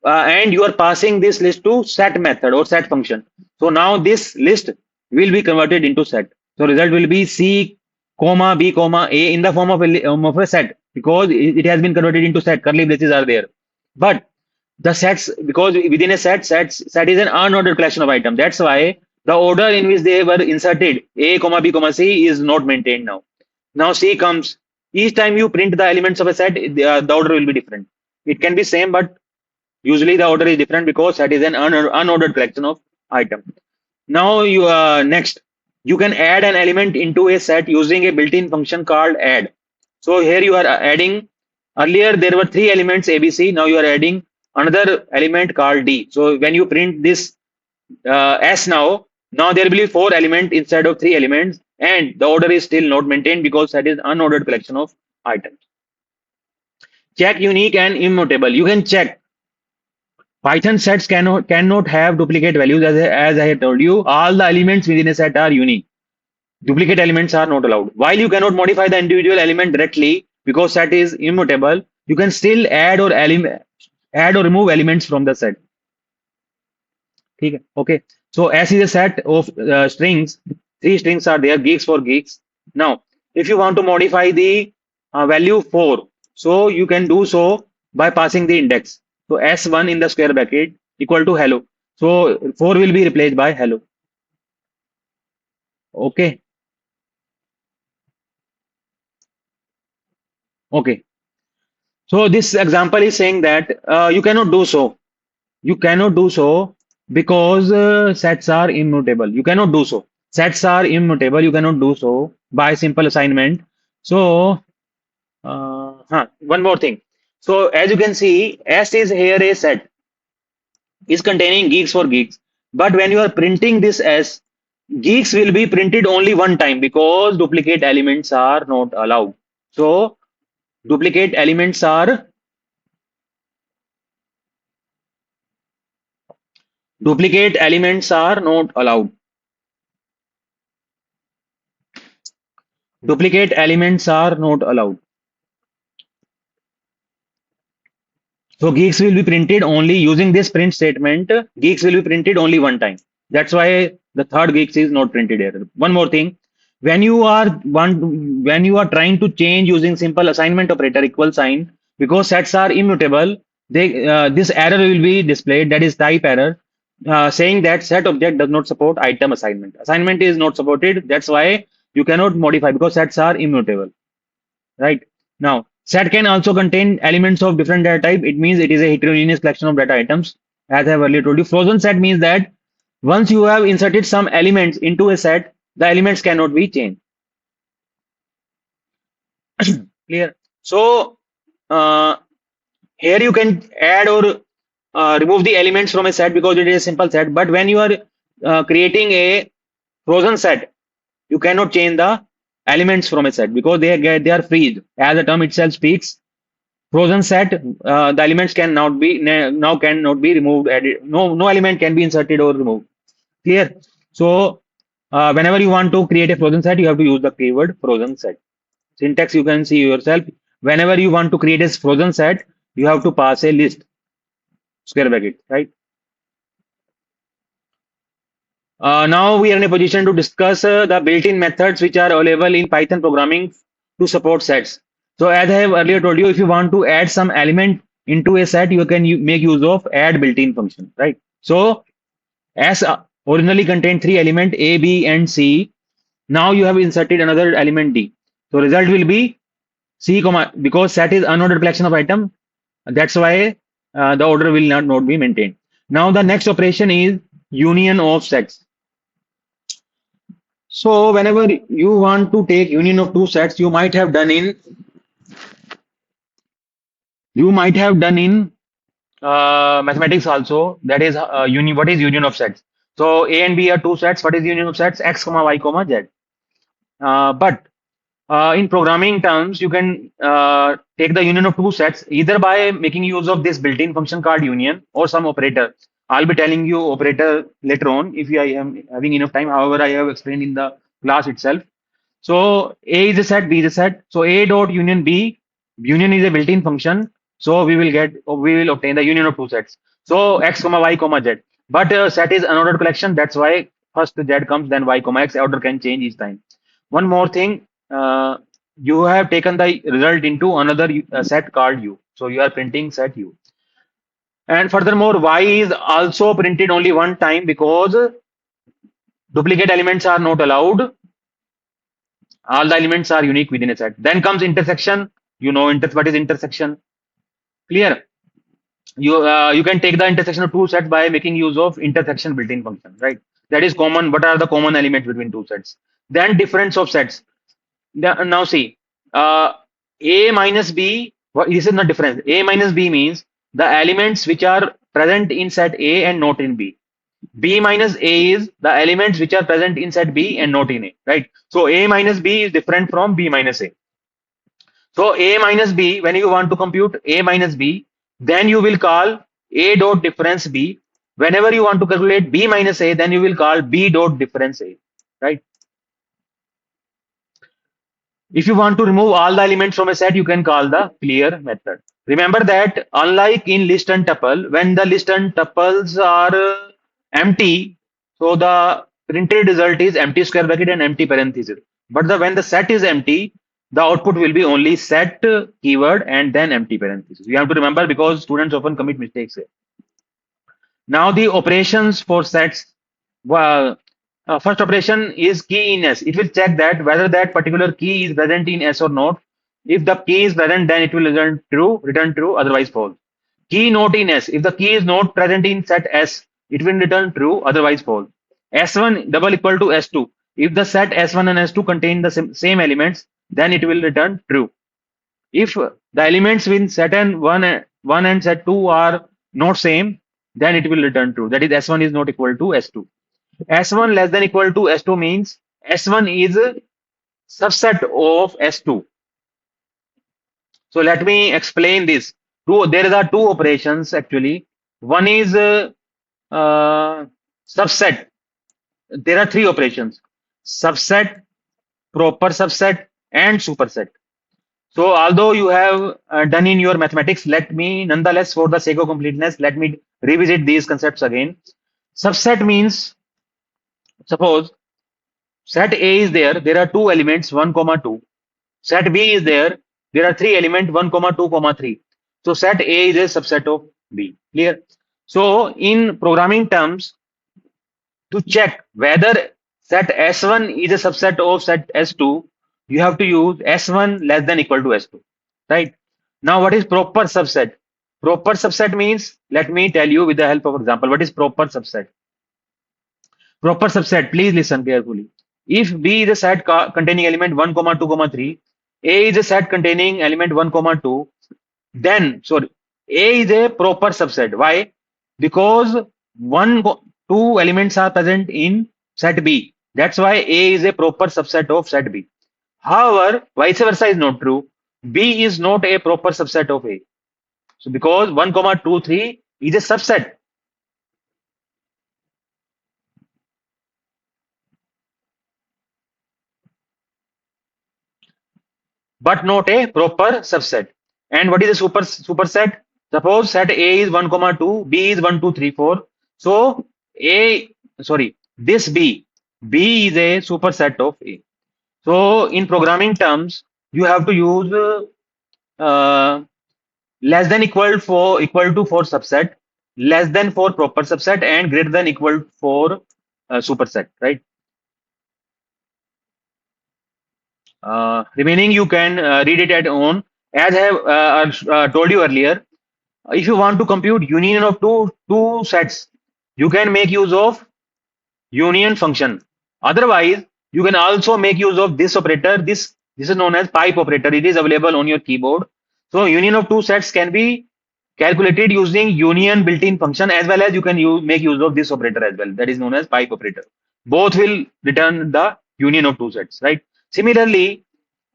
and you are passing this list to set method or set function. So now this list will be converted into set. So result will be C comma B comma A in the form of a set because it has been converted into set. Curly braces are there, but the sets because within a set is an unordered collection of items. That's why the order in which they were inserted A comma B comma C is not maintained now. Now C comes. Each time you print the elements of a set, the order will be different. It can be same, but usually the order is different because that is an unordered collection of items. Now you next you can add an element into a set using a built-in function called add. So here you are adding. Earlier there were three elements ABC. Now you are adding another element called D. So when you print this S now there will be four elements instead of three elements, and the order is still not maintained because that is unordered collection of items. Check unique and immutable. You can check Python sets cannot have duplicate values as I have told you. All the elements within a set are unique. Duplicate elements are not allowed. While you cannot modify the individual element directly because set is immutable, you can still add or remove elements from the set. Okay. So S is a set of strings. Three strings are there, geeks for geeks. Now, if you want to modify the value 4, so you can do so by passing the index. So S1 in the square bracket equal to hello. So 4 will be replaced by hello. Okay. Okay. So this example is saying that you cannot do so. You cannot do so because sets are immutable. You cannot do so. Sets are immutable. You cannot do so by simple assignment. So, one more thing. So, as you can see, S is here a set is containing geeks for geeks. But when you are printing this S, geeks will be printed only one time because duplicate elements are not allowed. So, duplicate elements are not allowed. Duplicate elements are not allowed. So geeks will be printed only using this print statement. Geeks will be printed only one time. That's why the third geeks is not printed here. One more thing, when you are trying to change using simple assignment operator equal sign, because sets are immutable, this error will be displayed. That is type error, saying that set object does not support item assignment. Assignment is not supported. That's why you cannot modify because sets are immutable. Right now, set can also contain elements of different data type. It means it is a heterogeneous collection of data items. As I have earlier told you, frozen set means that once you have inserted some elements into a set, the elements cannot be changed. Clear? So here you can add or remove the elements from a set because it is a simple set. But when you are creating a frozen set, you cannot change the elements from a set because they are freed. As the term itself speaks, frozen set, the elements cannot be removed. Added. No element can be inserted or removed. Clear? So whenever you want to create a frozen set, you have to use the keyword frozen set. Syntax you can see yourself. Whenever you want to create a frozen set, you have to pass a list square bracket, right? Now we are in a position to discuss the built-in methods which are available in Python programming to support sets. So as I have earlier told you, if you want to add some element into a set, you can make use of add built-in function, right? So as originally contained three elements A, B, and C. Now you have inserted another element D. So result will be C comma because set is unordered collection of item. That's why the order will not be maintained. Now the next operation is union of sets. So whenever you want to take union of two sets, you might have done in mathematics also. That is what is union of sets. So A and B are two sets. What is the union of sets? X comma Y comma Z. But in programming terms, you can take the union of two sets either by making use of this built-in function called union or some operator. I'll be telling you operator later on if I am having enough time. However, I have explained in the class itself. So A is a set, B is a set. So A dot union B, union is a built-in function. So we will obtain the union of two sets. So X comma Y comma Z. But set is unordered collection. That's why first Z comes, then Y comma X. Order can change each time. One more thing, you have taken the result into another set called U. So you are printing set U. And furthermore, Y is also printed only one time because duplicate elements are not allowed. All the elements are unique within a set. Then comes intersection. You know what is intersection? Clear? You can take the intersection of two sets by making use of intersection built-in function, right? That is common. What are the common elements between two sets? Then difference of sets. Now see, A minus B. This is not difference. A minus B means the elements which are present in set A and not in B. B minus A is the elements which are present in set B and not in A, right? So A minus B is different from B minus A. So A minus B, when you want to compute A minus B, then you will call A dot difference B. Whenever you want to calculate B minus A, then you will call B dot difference A, right? If you want to remove all the elements from a set, you can call the clear method. Remember that unlike in list and tuple, when the list and tuples are empty, so the printed result is empty square bracket and empty parenthesis. But when the set is empty, the output will be only set keyword and then empty parenthesis. You have to remember because students often commit mistakes here. Now the operations for sets. Well, first operation is key in S. It will check that whether that particular key is present in S or not. If the key is present, then it will return true, otherwise false. Key not in S. If the key is not present in set S, it will return true, otherwise false. S1 double equal to S2. If the set S1 and S2 contain the same elements, then it will return true. If the elements in set N1 and set 2 are not same, then it will return true. That is S1 is not equal to S2. S1 less than equal to S2 means S1 is a subset of S2. So let me explain this. There are two operations actually. One is subset. There are three operations: subset, proper subset, and superset. So although you have done in your mathematics, let me nonetheless, for the sake of completeness, let me revisit these concepts again. Subset means, suppose set A is there are two elements 1 comma 2. Set B is there are three elements 1 comma 2 comma 3. So set A is a subset of B. Clear? So in programming terms, to check whether set S1 is a subset of set S2, you have to use S1 less than equal to S2, right? Now what is proper subset? Proper subset means, let me tell you with the help of example, what is proper subset? Proper subset, please listen carefully. If B is a set containing element 1 comma 2 comma 3, A is a set containing element 1 comma 2, then A is a proper subset. Why? Because 2 elements are present in set B. That's why A is a proper subset of set B. However, vice versa is not true. B is not a proper subset of A. So because 1 comma 2 3 is a subset. But not a proper subset. And what is a superset? Suppose set A is 1 comma 2, B is 1 2 3 4. So this B is a superset of A. So in programming terms, you have to use less than equal to for subset, less than for proper subset, and greater than equal for superset, right? Remaining you can read it at own. As I have told you earlier, if you want to compute union of two sets, you can make use of union function. Otherwise, you can also make use of this operator. This is known as pipe operator. It is available on your keyboard. So union of two sets can be calculated using union built-in function, as well as you can make use of this operator as well, that is known as pipe operator. Both will return the union of two sets, right? Similarly,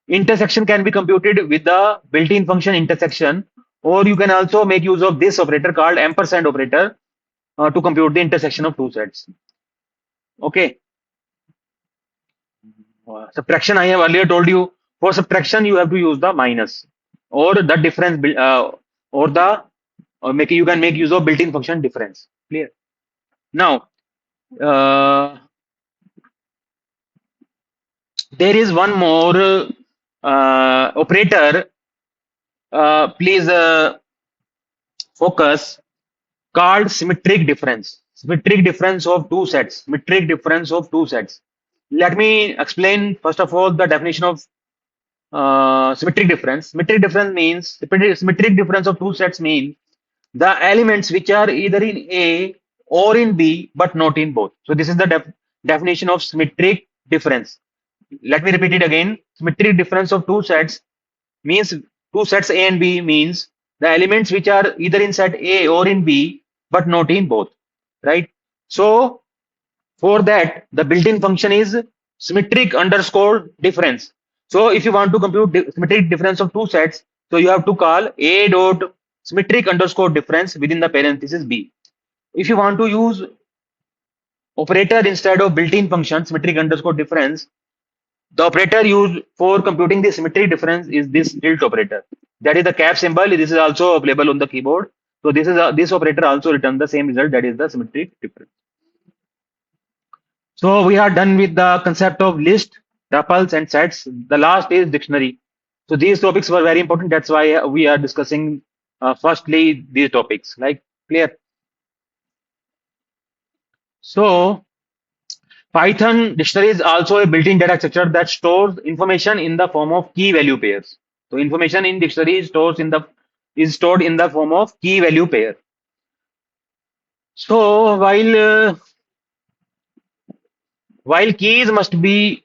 intersection can be computed with the built-in function intersection, or you can also make use of this operator called ampersand operator to compute the intersection of two sets. Okay. Subtraction, I have earlier told you, for subtraction you have to use the minus or the difference, or the you can make use of built-in function difference. Clear? Now, uh, there is one more operator. Please focus, called symmetric difference. Symmetric difference of two sets. Symmetric difference of two sets. Let me explain first of all the definition of symmetric difference. Symmetric difference means symmetric difference of two sets mean the elements which are either in A or in B but not in both. So this is the definition of symmetric difference. Let me repeat it again. Symmetric difference of two sets means two sets A and B means the elements which are either in set A or in B but not in both, right? So for that, the built-in function is symmetric underscore difference. So if you want to compute symmetric difference of two sets, so you have to call A dot symmetric underscore difference within the parenthesis B. If you want to use operator instead of built-in function symmetric underscore difference, the operator used for computing the symmetric difference is this tilt operator. That is the cap symbol. This is also available on the keyboard. So this operator also returns the same result, that is the symmetric difference. So we are done with the concept of list, tuples, and sets. The last is dictionary. So these topics were very important. That's why we are discussing firstly these topics. Like, clear? So Python dictionary is also a built-in data structure that stores information in the form of key value pairs. So information in dictionary is stored in the form of key value pair. So while keys must be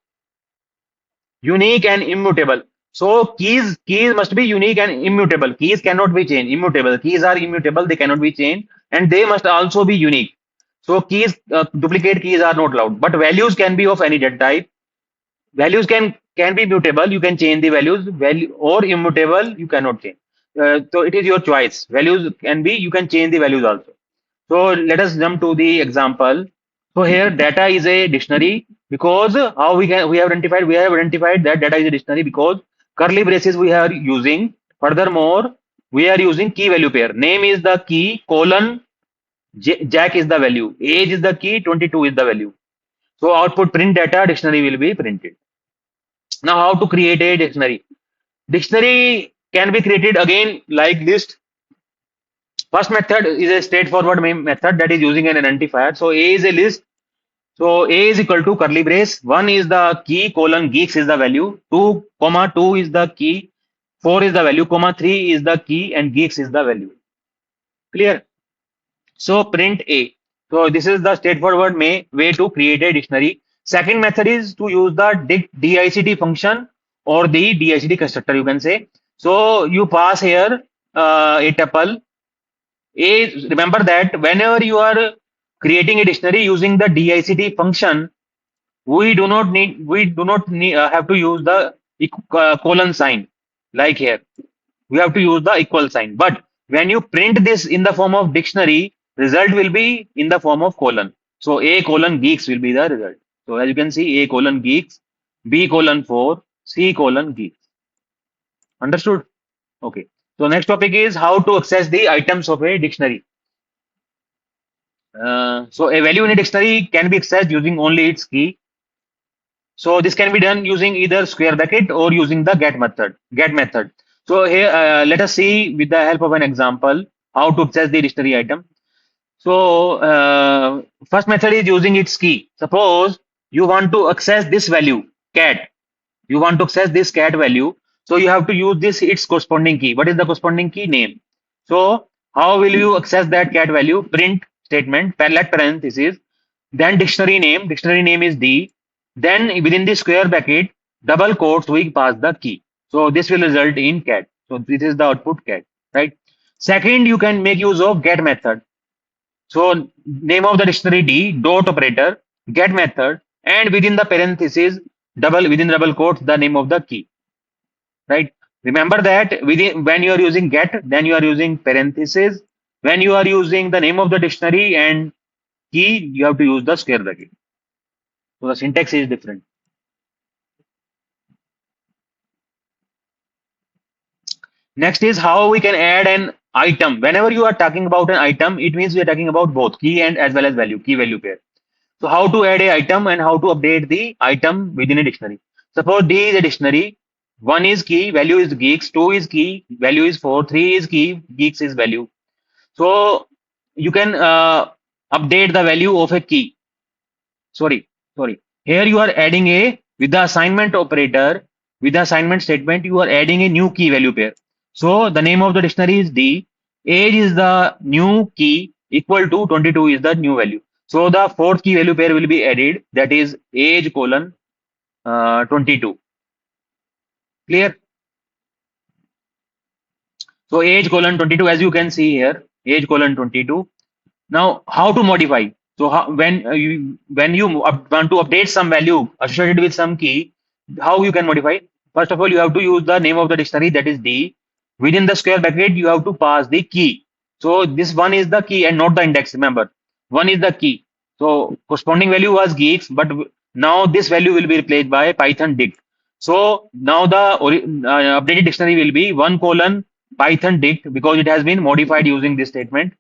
unique and immutable. So keys must be unique and immutable. Keys cannot be changed. Immutable. Keys are immutable. They cannot be changed, and they must also be unique. So duplicate keys are not allowed. But values can be of any data type. Values can be mutable. You can change the values. Value or immutable. You cannot change. So it is your choice. Values can be. You can change the values also. So let us jump to the example. So here data is a dictionary because how we have identified that data is a dictionary because curly braces we are using. Furthermore, we are using key value pair. Name is the key, colon, Jack is the value, age is the key, 22 is the value. So output print data dictionary will be printed. Now how to create a dictionary? Dictionary can be created again like list. First method is a straightforward method that is using an identifier. So A is a list. So A is equal to curly brace. 1 is the key, colon, geeks is the value. 2, comma 2 is the key. 4 is the value, comma 3 is the key, and geeks is the value. Clear? So print A. So this is the straightforward way to create a dictionary. Second method is to use the dict function or the dict constructor, you can say. So you pass here a tuple. Remember that whenever you are creating a dictionary using the dict function, we do not have to use the colon sign like here. We have to use the equal sign. But when you print this in the form of dictionary, result will be in the form of colon. So A colon geeks will be the result. So as you can see, A colon geeks, B colon 4, C colon geeks. Understood? Okay. So next topic is how to access the items of a dictionary. So a value in a dictionary can be accessed using only its key. So this can be done using either square bracket or using the get method. So here, let us see with the help of an example how to access the dictionary item. So first method is using its key. Suppose you want to access this value cat. You want to access this cat value. So you have to use its corresponding key. What is the corresponding key? Name. So how will you access that cat value? Print statement, let parenthesis, then dictionary name. Dictionary name is D. Then within the square bracket, double quotes, we pass the key. So this will result in cat. So this is the output cat, right? Second, you can make use of get method. So name of the dictionary D dot operator, get method, and within the parenthesis, within double quotes, the name of the key. Right? Remember that within when you are using get, then you are using parenthesis. When you are using the name of the dictionary and key, you have to use the square bracket. So the syntax is different. Next is how we can add an item. Whenever you are talking about an item, it means we are talking about both key and as well as value, key value pair. So how to add a item and how to update the item within a dictionary. Suppose D is a dictionary. One is key, value is geeks. Two is key, value is four. Three is key, geeks is value. So you can update the value of a key. Sorry, sorry. Here you are adding a with the assignment operator, with the assignment statement, you are adding a new key value pair. So the name of the dictionary is D. Age is the new key equal to 22 is the new value. So the fourth key value pair will be added, that is age colon 22. Clear? So age colon 22, as you can see here, age colon 22. Now, how to modify? So when you want to update some value associated with some key, how you can modify? First of all, you have to use the name of the dictionary, that is D. Within the square bracket, you have to pass the key. So this one is the key and not the index. Remember, one is the key. So corresponding value was geeks, but now this value will be replaced by Python dict. So now the updated dictionary will be one colon Python dict because it has been modified using this statement,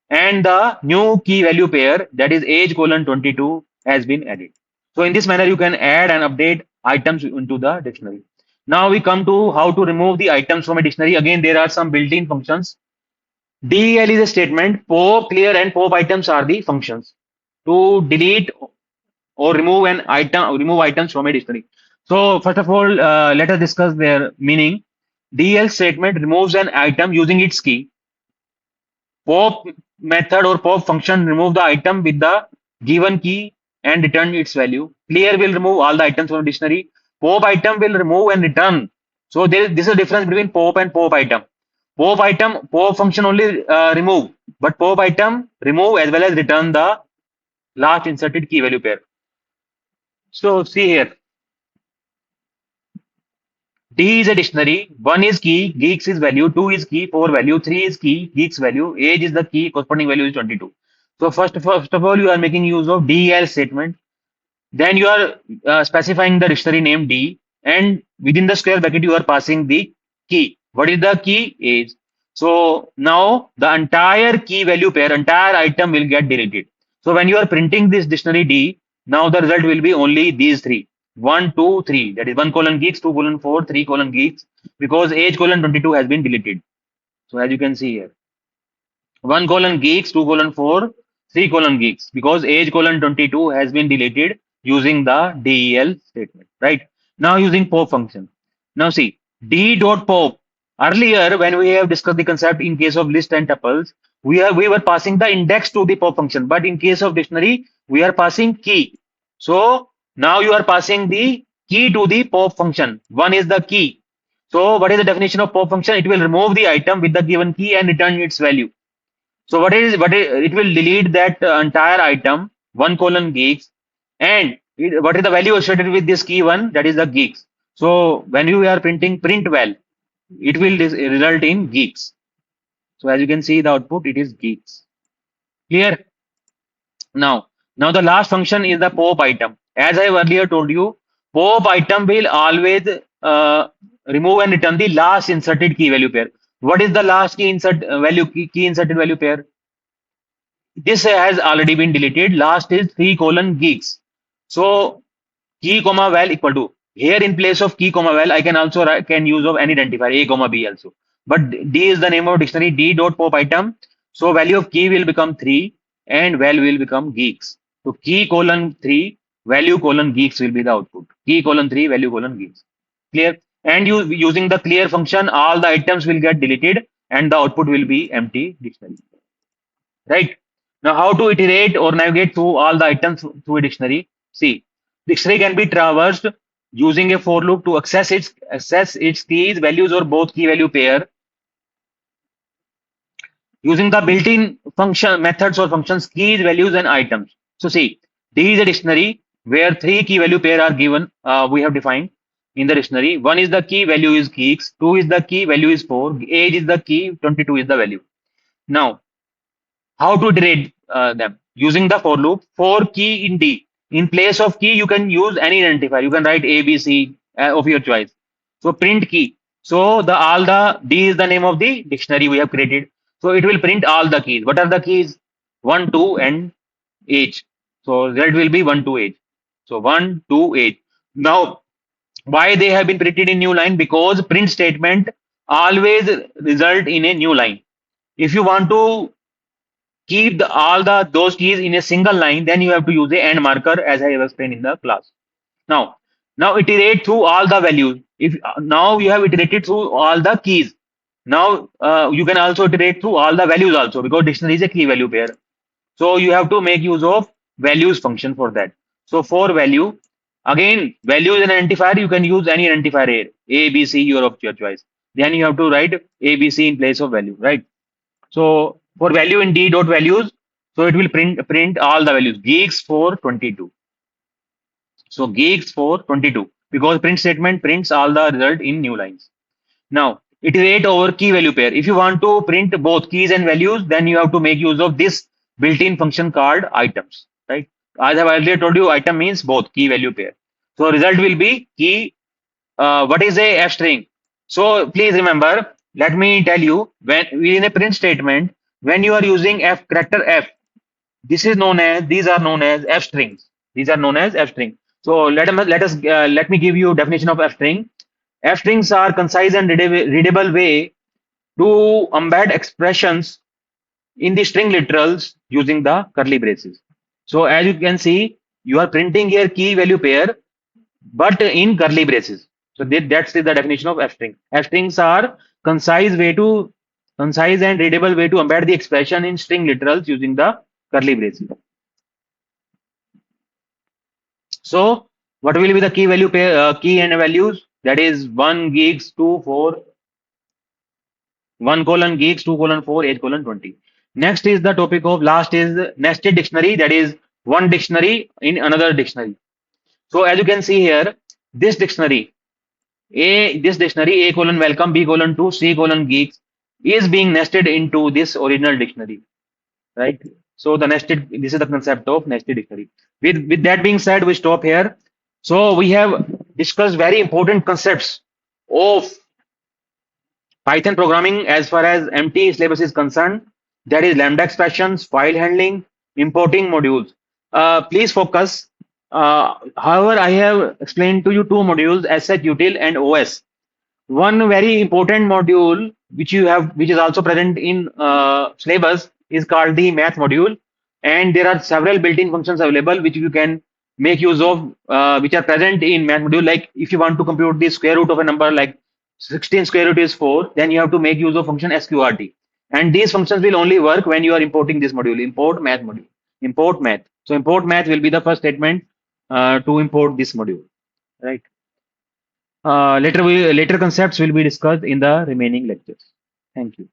and the new key value pair, that is age colon 22, has been added. So in this manner you can add and update items into the dictionary. Now we come to how to remove the items from a dictionary. Again, there are some built-in functions. del is a statement, pop, clear and pop items are the functions to delete or remove an item, remove items from a dictionary. So first of all, let us discuss their meaning. Del statement removes an item using its key. Pop method or pop function remove the item with the given key and return its value. Clear will remove all the items from the dictionary. Pop item will remove and return. So this is a difference between pop and pop item. Pop function only remove, but pop item remove as well as return the last inserted key value pair. So see here, D is a dictionary. One is key, geeks is value. Two is key, four value. Three is key, geeks value. Age is the key, corresponding value is 22. So first of all, you are making use of del statement. Then you are specifying the dictionary name D, and within the square bracket you are passing the key. What is the key? Age. So now the entire key value pair, entire item will get deleted. So when you are printing this dictionary D, now the result will be only these three. 1, 2, 3. That is 1 colon geeks, 2 colon 4, 3 colon geeks, because age colon 22 has been deleted. So as you can see here, 1 colon geeks, 2 colon 4, 3 colon geeks, because age colon 22 has been deleted using the del statement, right? Now using pop function. Now see, d dot pop. Earlier, when we have discussed the concept in case of list and tuples, we were passing the index to the pop function, but in case of dictionary, we are passing key. So now you are passing the key to the pop function. One is the key. So what is the definition of pop function? It will remove the item with the given key and return its value. So what is it will delete that entire item, one colon geeks, and what is the value associated with this key one, that is the geeks. So when you are printing print well, it will result in geeks. So as you can see the output, it is geeks. Clear? Now the last function is the pop item. As I have earlier told you, pop item will always remove and return the last inserted key value pair. What is the last key inserted value pair? This has already been deleted. Last is 3 colon geeks. So key comma val equal to, here in place of key comma val, I can also can use of any identifier a comma b also. But d is the name of dictionary, d dot pop item. So value of key will become 3 and val will become geeks. So key colon 3, value colon geeks will be the output. Key colon 3, value colon geeks. Clear? And you using the clear function, all the items will get deleted and the output will be empty dictionary. Right? Now, how to iterate or navigate through all the items through a dictionary? See, dictionary can be traversed using a for loop to access its keys, values, or both key value pair. using the built-in function methods or functions, keys, values, and items. So see, D is a dictionary where three key value pair are given. We have defined in the dictionary. One is the key value is geeks. Two is the key value is 4. Age is the key. 22 is the value. Now, how to iterate them? Using the for loop. For key in D. In place of key, you can use any identifier. You can write A, B, C of your choice. So print key. So the all the D is the name of the dictionary we have created. So it will print all the keys. What are the keys? 1, 2, and age. So that will be 1, 2, age. So 1, 2, age. Now, why they have been printed in new line? Because print statement always result in a new line. If you want to keep all the those keys in a single line, then you have to use a end marker as I have explained in the class. Now, now iterate through all the values. If now you have iterated through all the keys, now you can also iterate through all the values also because dictionary is a key value pair. So you have to make use of values function for that. So for value, again value is an identifier. You can use any identifier A, B, C, your of your choice. Then you have to write A, B, C in place of value, right? So for value in D dot values, so it will print all the values. Geeks for 22. So geeks for 22 because print statement prints all the result in new lines. Now iterate over key value pair. If you want to print both keys and values, then you have to make use of this built-in function called items, right? As I have earlier told you, item means both key value pair. So result will be key. What is a f string? So please remember, let me tell you, when in a print statement, when you are using f character f, these are known as f strings. These are known as f string. So let me give you definition of f string. F strings are concise and readable way to embed expressions in the string literals using the curly braces. So as you can see, you are printing here key value pair, but in curly braces. So that's the definition of f string. F strings are concise and readable way to embed the expression in string literals using the curly braces. So what will be the key value pair, key and values? That is 1 gigs, 2, 4, 1 colon gigs, 2 colon 4, age colon 20. Next is the topic of last is nested dictionary. That is one dictionary in another dictionary. So as you can see here, this dictionary, A colon welcome, B colon 2, C colon geeks is being nested into this original dictionary, right? So this is the concept of nested dictionary. With that being said, we stop here. So we have discussed very important concepts of Python programming as far as MTE syllabus is concerned. That is lambda expressions, file handling, importing modules. Please focus. However, I have explained to you two modules, SH util and OS. One very important module which is also present in syllabus is called the math module, and there are several built-in functions available which you can make use of, which are present in math module. Like if you want to compute the square root of a number, like 16 square root is 4, then you have to make use of function sqrt, and these functions will only work when you are importing this module, import math module, import math. So import math will be the first statement to import this module, right? Later concepts will be discussed in the remaining lectures. Thank you.